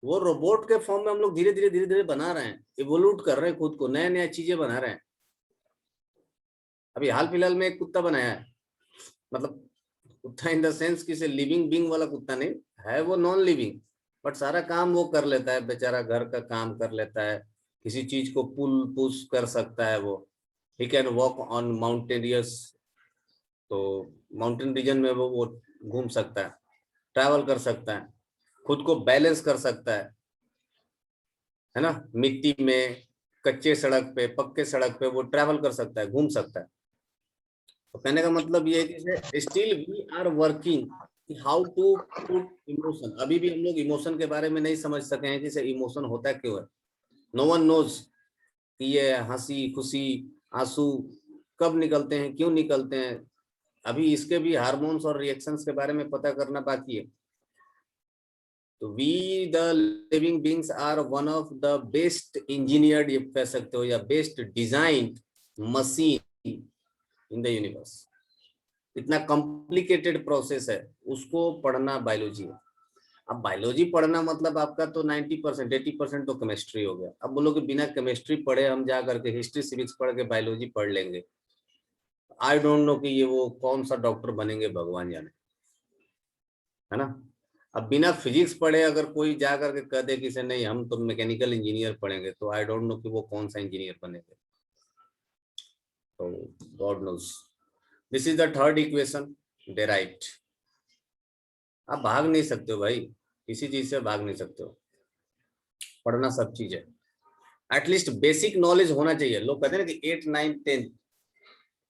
वो रोबोट के फॉर्म में हम लोग धीरे धीरे धीरे धीरे बना रहे हैं, इवोल्यूट कर रहे हैं खुद को, नया नया चीजें बना रहे हैं। अभी हाल फिलहाल में एक कुत्ता बनाया है, मतलब कुत्ता इन द सेंस कि लिविंग बींग वाला कुत्ता नहीं है, वो नॉन लिविंग, बट सारा काम वो कर लेता है बेचारा, घर का काम कर लेता है, किसी चीज को पुल पुश कर सकता है वो। He can walk on mountainous, तो माउंटेन रीजन में वो घूम सकता है, ट्रैवल कर सकता है, खुद को बैलेंस कर सकता है ना। मिट्टी में, कच्चे सड़क पे, पक्के सड़क पे वो ट्रैवल कर सकता है, घूम सकता है। तो कहने का मतलब ये है कि still we are working how to put emotion. अभी भी हम लोग इमोशन के बारे में नहीं समझ सके हैं कि इमोशन होता क्यों है। नो वन नोज कि ये हंसी, खुशी, आंसू कब निकलते हैं, क्यों निकलते हैं। अभी इसके भी हार्मोन्स और रिएक्शंस के बारे में पता करना बाकी है। तो we the living beings are one of the best engineered, ये कह सकते हो, या best design machine in the universe. इतना कॉम्प्लिकेटेड प्रोसेस है, उसको पढ़ना बायोलॉजी है। अब बायोलॉजी पढ़ना मतलब आपका तो 90% 80% तो केमिस्ट्री हो गया। अब बोलो कि बिना केमिस्ट्री पढ़े हम जा करके हिस्ट्री सिविक्स पढ़ के बायोलॉजी पढ़ लेंगे, आई डोंट नो कि ये वो कौन सा डॉक्टर बनेंगे, भगवान जाने, है ना। अब बिना फिजिक्स पढ़े अगर कोई जा करके कह दे कि से नहीं हम तो मैकेनिकल इंजीनियर पढ़ेंगे, तो आई डोंट नो कि वो कौन सा इंजीनियर बनेंगे। तो God knows. This is the third equation derived. आप भाग नहीं सकते हो भाई, किसी चीज से भाग नहीं सकते हो, पढ़ना सब चीज है। एटलीस्ट बेसिक नॉलेज होना चाहिए। लोग कहते हैं ना कि 8, 9, 10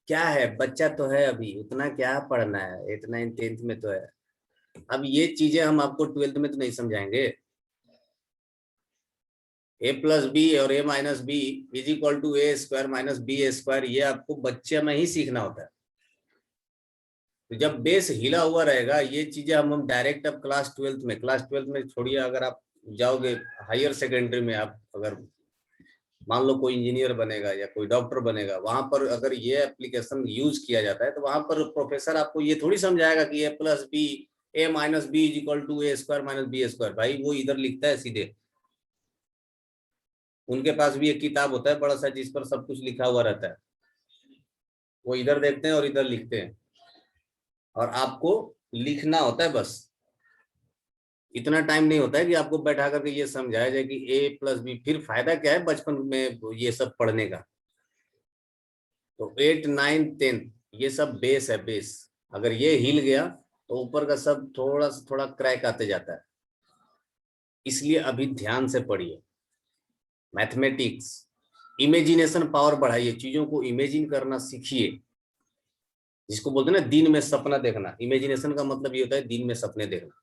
क्या है, बच्चा तो है अभी, उतना क्या पढ़ना है, 8, 9, 10 में तो है। अब ये चीजें हम आपको 12th में तो नहीं समझाएंगे। a+b और a-b is equal to a square minus b square, ये आपको बच्चे में ही सीखना होता है। तो जब बेस हिला हुआ रहेगा, ये चीजें हम डायरेक्ट अब क्लास 12th में छोड़िए, अगर आप जाओगे हायर सेकेंडरी में, आप अगर मान लो कोई इंजीनियर बनेगा या कोई डॉक्टर बनेगा, वहां पर अगर ये एप्लीकेशन यूज किया जाता है, तो वहां पर प्रोफेसर आपको ये थोड़ी समझाएगा कि a+b a-b is equal to a square minus b square. भाई वो इधर लिखता है सीधे, उनके पास भी एक किताब होता है बड़ा सा जिस पर सब कुछ लिखा हुआ रहता है, वो इधर देखते हैं और इधर लिखते हैं, और आपको लिखना होता है बस। इतना टाइम नहीं होता है कि आपको बैठा करके ये समझाया जाए कि a+b। फिर फायदा क्या है बचपन में ये सब पढ़ने का। तो 8, 9, 10 ये सब बेस है, बेस। अगर ये हिल गया तो ऊपर का सब थोड़ा सा थोड़ा क्रैक आते जाता है। इसलिए अभी ध्यान से पढ़िए मैथमेटिक्स, इमेजिनेशन पावर बढ़ाइए, चीजों को इमेजिन करना सीखिए, जिसको बोलते हैं ना दिन में सपना देखना। इमेजिनेशन का मतलब ये होता है दिन में सपने देखना।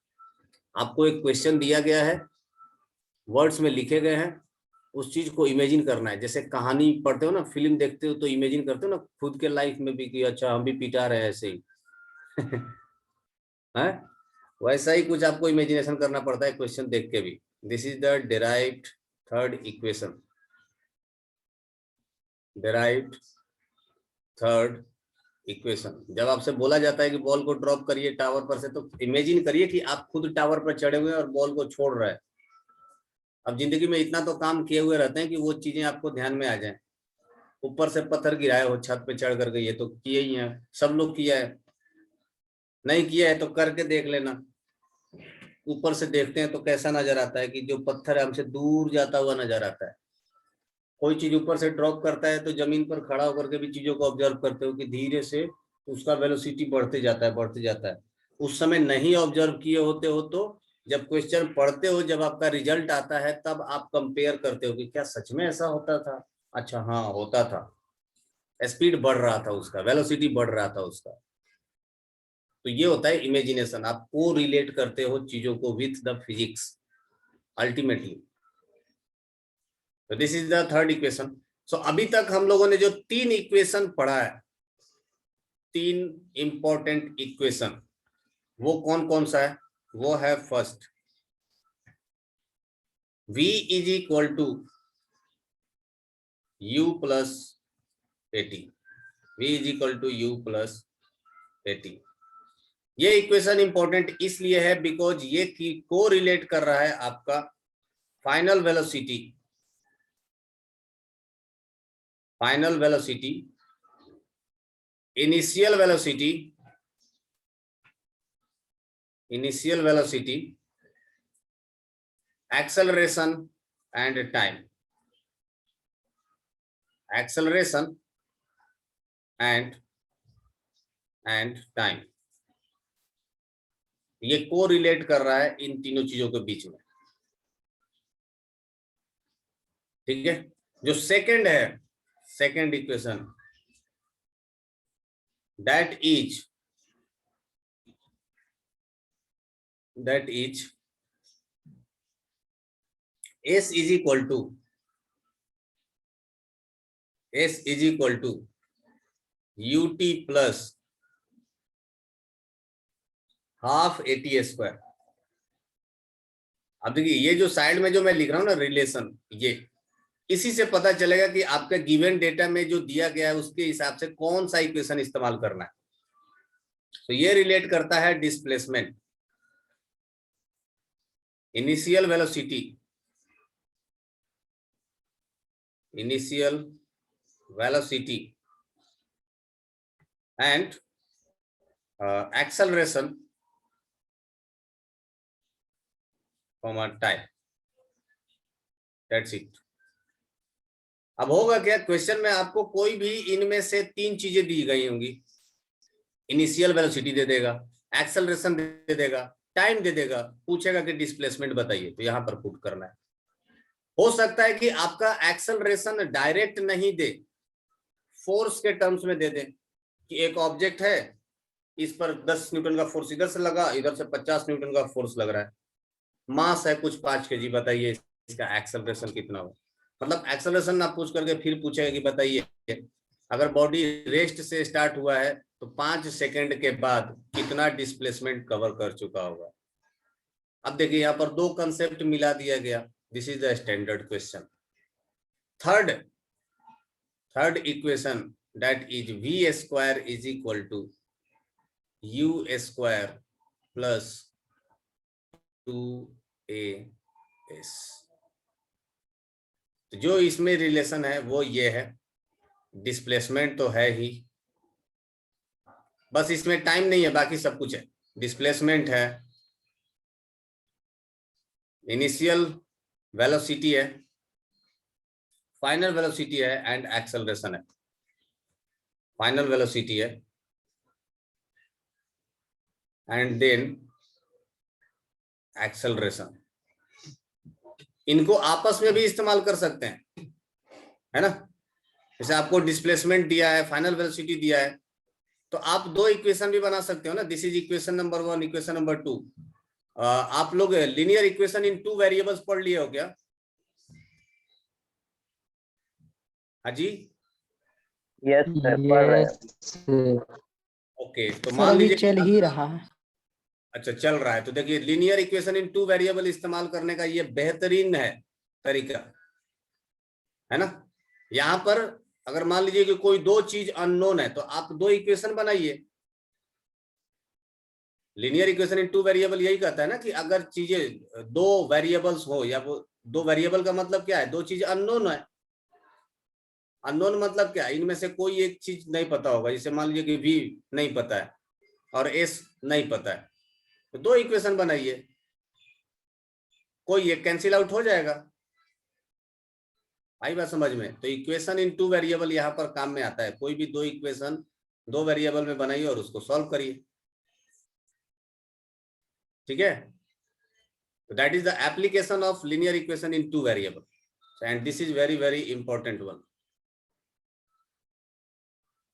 आपको एक क्वेश्चन दिया गया है, वर्ड्स में लिखे गए हैं, उस चीज को इमेजिन करना है। जैसे कहानी पढ़ते हो ना, फिल्म देखते हो, तो इमेजिन करते हो ना खुद के लाइफ में भी कि अच्छा हम भी पिटा रहे हैं ऐसे ही है। वैसा ही कुछ आपको इमेजिनेशन करना पड़ता है क्वेश्चन देख के भी। This is the derived third equation, derived third equation. जब आपसे बोला जाता है कि बॉल को ड्रॉप करिए टावर पर से, तो इमेजिन करिए कि आप खुद टावर पर चढ़े हुए हैं और बॉल को छोड़ रहे हैं। अब जिंदगी में इतना तो काम किए हुए रहते हैं कि वो चीजें आपको ध्यान में आ जाएं। ऊपर से पत्थर गिराए हो छत पे चढ़ करके, ये तो किए ही हैं, सब लोग किया है। नहीं किया है तो करके देख लेना। ऊपर से देखते हैं तो कैसा नजर आता है कि जो पत्थर है हमसे दूर जाता हुआ नजर आता है। कोई चीज ऊपर से ड्रॉप करता है तो जमीन पर खड़ा होकर के भी चीजों को ऑब्जर्व करते हो कि धीरे से उसका वेलोसिटी बढ़ते जाता है, बढ़ते जाता है। उस समय नहीं ऑब्जर्व किए होते हो तो जब क्वेश्चन पढ़ते हो, जब आपका रिजल्ट आता है, तब आप कंपेयर करते हो कि क्या सच में ऐसा होता था। अच्छा हाँ होता था, स्पीड बढ़ रहा था उसका, वेलोसिटी बढ़ रहा था उसका। तो ये होता है इमेजिनेशन, आप को रिलेट करते हो चीजों को विथ द फिजिक्स अल्टीमेटली। तो this is the third equation. So अभी तक हम लोगों ने जो 3 इक्वेशन पढ़ा है, 3 इंपॉर्टेंट इक्वेशन, वो कौन कौन सा है? वो है first, v is equal to u plus at, v is equal to u plus at। ये इक्वेशन इंपॉर्टेंट इसलिए है बिकॉज ये को रिलेट कर रहा है आपका final velocity, initial velocity, acceleration and time, acceleration and time. ये को रिलेट कर रहा है इन तीनों चीजों के बीच में, ठीक है। जो सेकंड है, second equation, that is s is equal to ut plus half at²। अब देखिए ये जो साइड में जो मैं लिख रहा हूं ना रिलेशन, ये इसी से पता चलेगा कि आपका गिवन डेटा में जो दिया गया है उसके हिसाब से कौन सा इक्वेशन इस्तेमाल करना है। तो ये रिलेट करता है displacement, initial velocity and acceleration time, that's it. अब होगा क्या, क्वेश्चन में आपको कोई भी इनमें से 3 चीजें दी गई होंगी, इनिशियल वेलोसिटी दे देगा, एक्सेलरेशन दे देगा, टाइम दे देगा, पूछेगा कि डिस्प्लेसमेंट बताइए, तो यहां पर पुट करना है। हो सकता है कि आपका एक्सेलरेशन डायरेक्ट नहीं दे, फोर्स के टर्म्स में दे दे कि एक ऑब्जेक्ट है, इस पर 10 न्यूटन का फोर्स इधर से लगा, इधर से 50 न्यूटन का फोर्स लग रहा है, मास है कुछ 5 kg, बताइए इसका एक्सेलरेशन कितना हो। मतलब एक्सेलरेशन ना पूछ करके फिर पूछेगा कि बताइए अगर बॉडी रेस्ट से स्टार्ट हुआ है तो 5 सेकंड के बाद कितना डिस्प्लेसमेंट कवर कर चुका होगा। अब देखिए यहाँ पर 2 कंसेप्ट मिला दिया गया, this is the standard question. Third equation, that is v² is equal to u² plus 2as। तो जो इसमें रिलेशन है वो ये है, डिस्प्लेसमेंट तो है ही, बस इसमें टाइम नहीं है, बाकी सब कुछ है। डिस्प्लेसमेंट है, इनिशियल वेलोसिटी है, फाइनल वेलोसिटी है एंड एक्सेलरेशन है। फाइनल वेलोसिटी है एंड देन एक्सेलरेशन। इनको आपस में भी इस्तेमाल कर सकते हैं, है ना। जैसे आपको डिस्प्लेसमेंट दिया है, फाइनल वेलोसिटी दिया है, तो आप 2 इक्वेशन भी बना सकते हो ना। This is equation number 1, equation number 2। आप लोग लीनियर इक्वेशन इन 2 वेरिएबल्स पढ़ लिए हो क्या? हाँ जी, यस सर, पढ़ रहे हैं। ओके। तो सर मान अभी लीजिए, चल ही रहा है। अच्छा चल रहा है, तो देखिए लीनियर इक्वेशन इन 2 वेरिएबल इस्तेमाल करने का ये बेहतरीन है तरीका, है ना। यहां पर अगर मान लीजिए कि कोई 2 चीज अननोन है तो आप 2 इक्वेशन बनाइए। लीनियर इक्वेशन इन 2 वेरिएबल यही कहता है ना कि अगर चीजें 2 वेरिएबल्स हो, या वो 2 वेरिएबल का मतलब क्या है, 2 चीज अननोन है। अननोन मतलब क्या, इनमें से कोई एक चीज नहीं पता होगा। जैसे मान लीजिए कि v नहीं पता है और s नहीं पता है, तो 2 इक्वेशन बनाइए। कोई एक कैंसिल आउट हो जाएगा। आई बात समझ में? तो इक्वेशन इन 2 वेरिएबल यहाँ पर काम में आता है। कोई भी 2 इक्वेशन 2 वेरिएबल में बनाइए और उसको सॉल्व करिए, ठीक है। तो that is the application of linear equation in 2 variable and this is very very important one.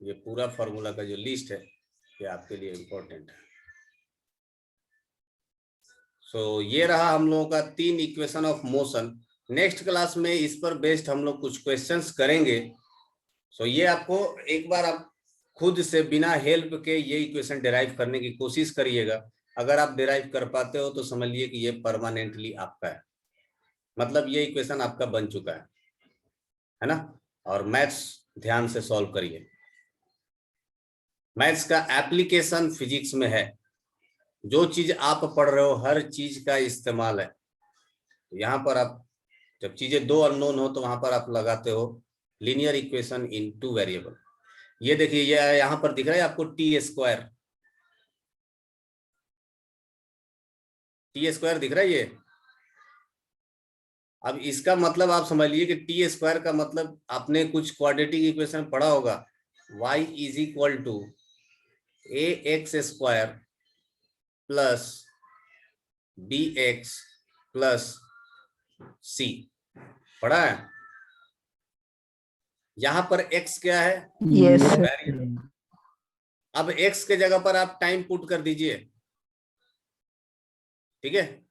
ये पूरा फॉर्मूला का जो लिस्ट है ये आपके लिए इंपॉर्टेंट है। सो ये रहा हम लोगों का 3 equation of motion. Next class में इस पर बेस्ड हम लोग कुछ क्वेश्चंस करेंगे। सो ये आपको एक बार आप खुद से बिना हेल्प के ये इक्वेशन डिराइव करने की कोशिश करिएगा। अगर आप डिराइव कर पाते हो तो समझ लिए कि ये परमानेंटली आपका है, मतलब ये इक्वेशन आपका बन चुका है ना। और मैथ्स ध्यान से सॉल्व करिए। मैथ्स का एप्लीकेशन फिजिक्स में है। जो चीज आप पढ़ रहे हो हर चीज का इस्तेमाल है। यहाँ पर आप जब चीजें 2 अननोन हो तो वहां पर आप लगाते हो लीनियर इक्वेशन इन 2 वेरिएबल। ये देखिए ये यहाँ पर दिख रहा है आपको टी स्क्वायर दिख रहा है ये। अब इसका मतलब आप समझ लीजिए कि टी स्क्वायर का मतलब आपने कुछ क्वाड्रेटिक इक्वेशन पढ़ा होगा, y is equal to A X square plus B X plus C, पढ़ा है। यहां पर x क्या है? Yes variable. अब x के जगह पर आप टाइम पुट कर दीजिए, ठीक है।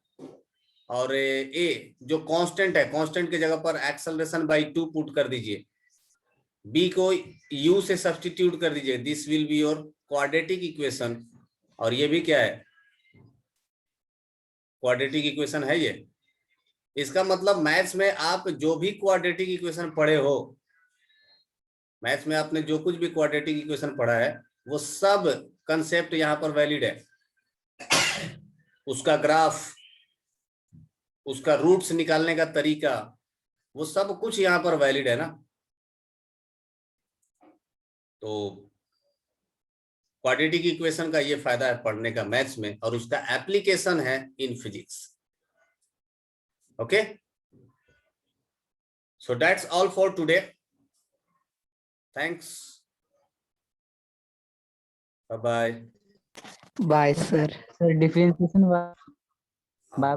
और a जो कांस्टेंट है, कांस्टेंट के जगह पर एक्सेलरेशन बाय 2 पुट कर दीजिए। b को u से सब्स्टिट्यूट कर दीजिए। This will be your quadratic equation. और ये भी क्या है? क्वाड्रेटिक इक्वेशन है ये। इसका मतलब मैथ्स में आप जो भी क्वाड्रेटिक इक्वेशन पढ़े हो, मैथ्स में आपने जो कुछ भी क्वाड्रेटिक इक्वेशन पढ़ा है वो सब कंसेप्ट यहाँ पर वैलिड है। उसका ग्राफ, उसका रूट्स निकालने का तरीका, वो सब कुछ यहाँ पर वैलिड है ना। तो क्वाड्रेटिक इक्वेशन का ये फायदा है पढ़ने का मैथ्स में, और उसका एप्लीकेशन है in physics. Okay, so that's all for today. Thanks, bye bye. Bye sir. Sir differentiation bye bye.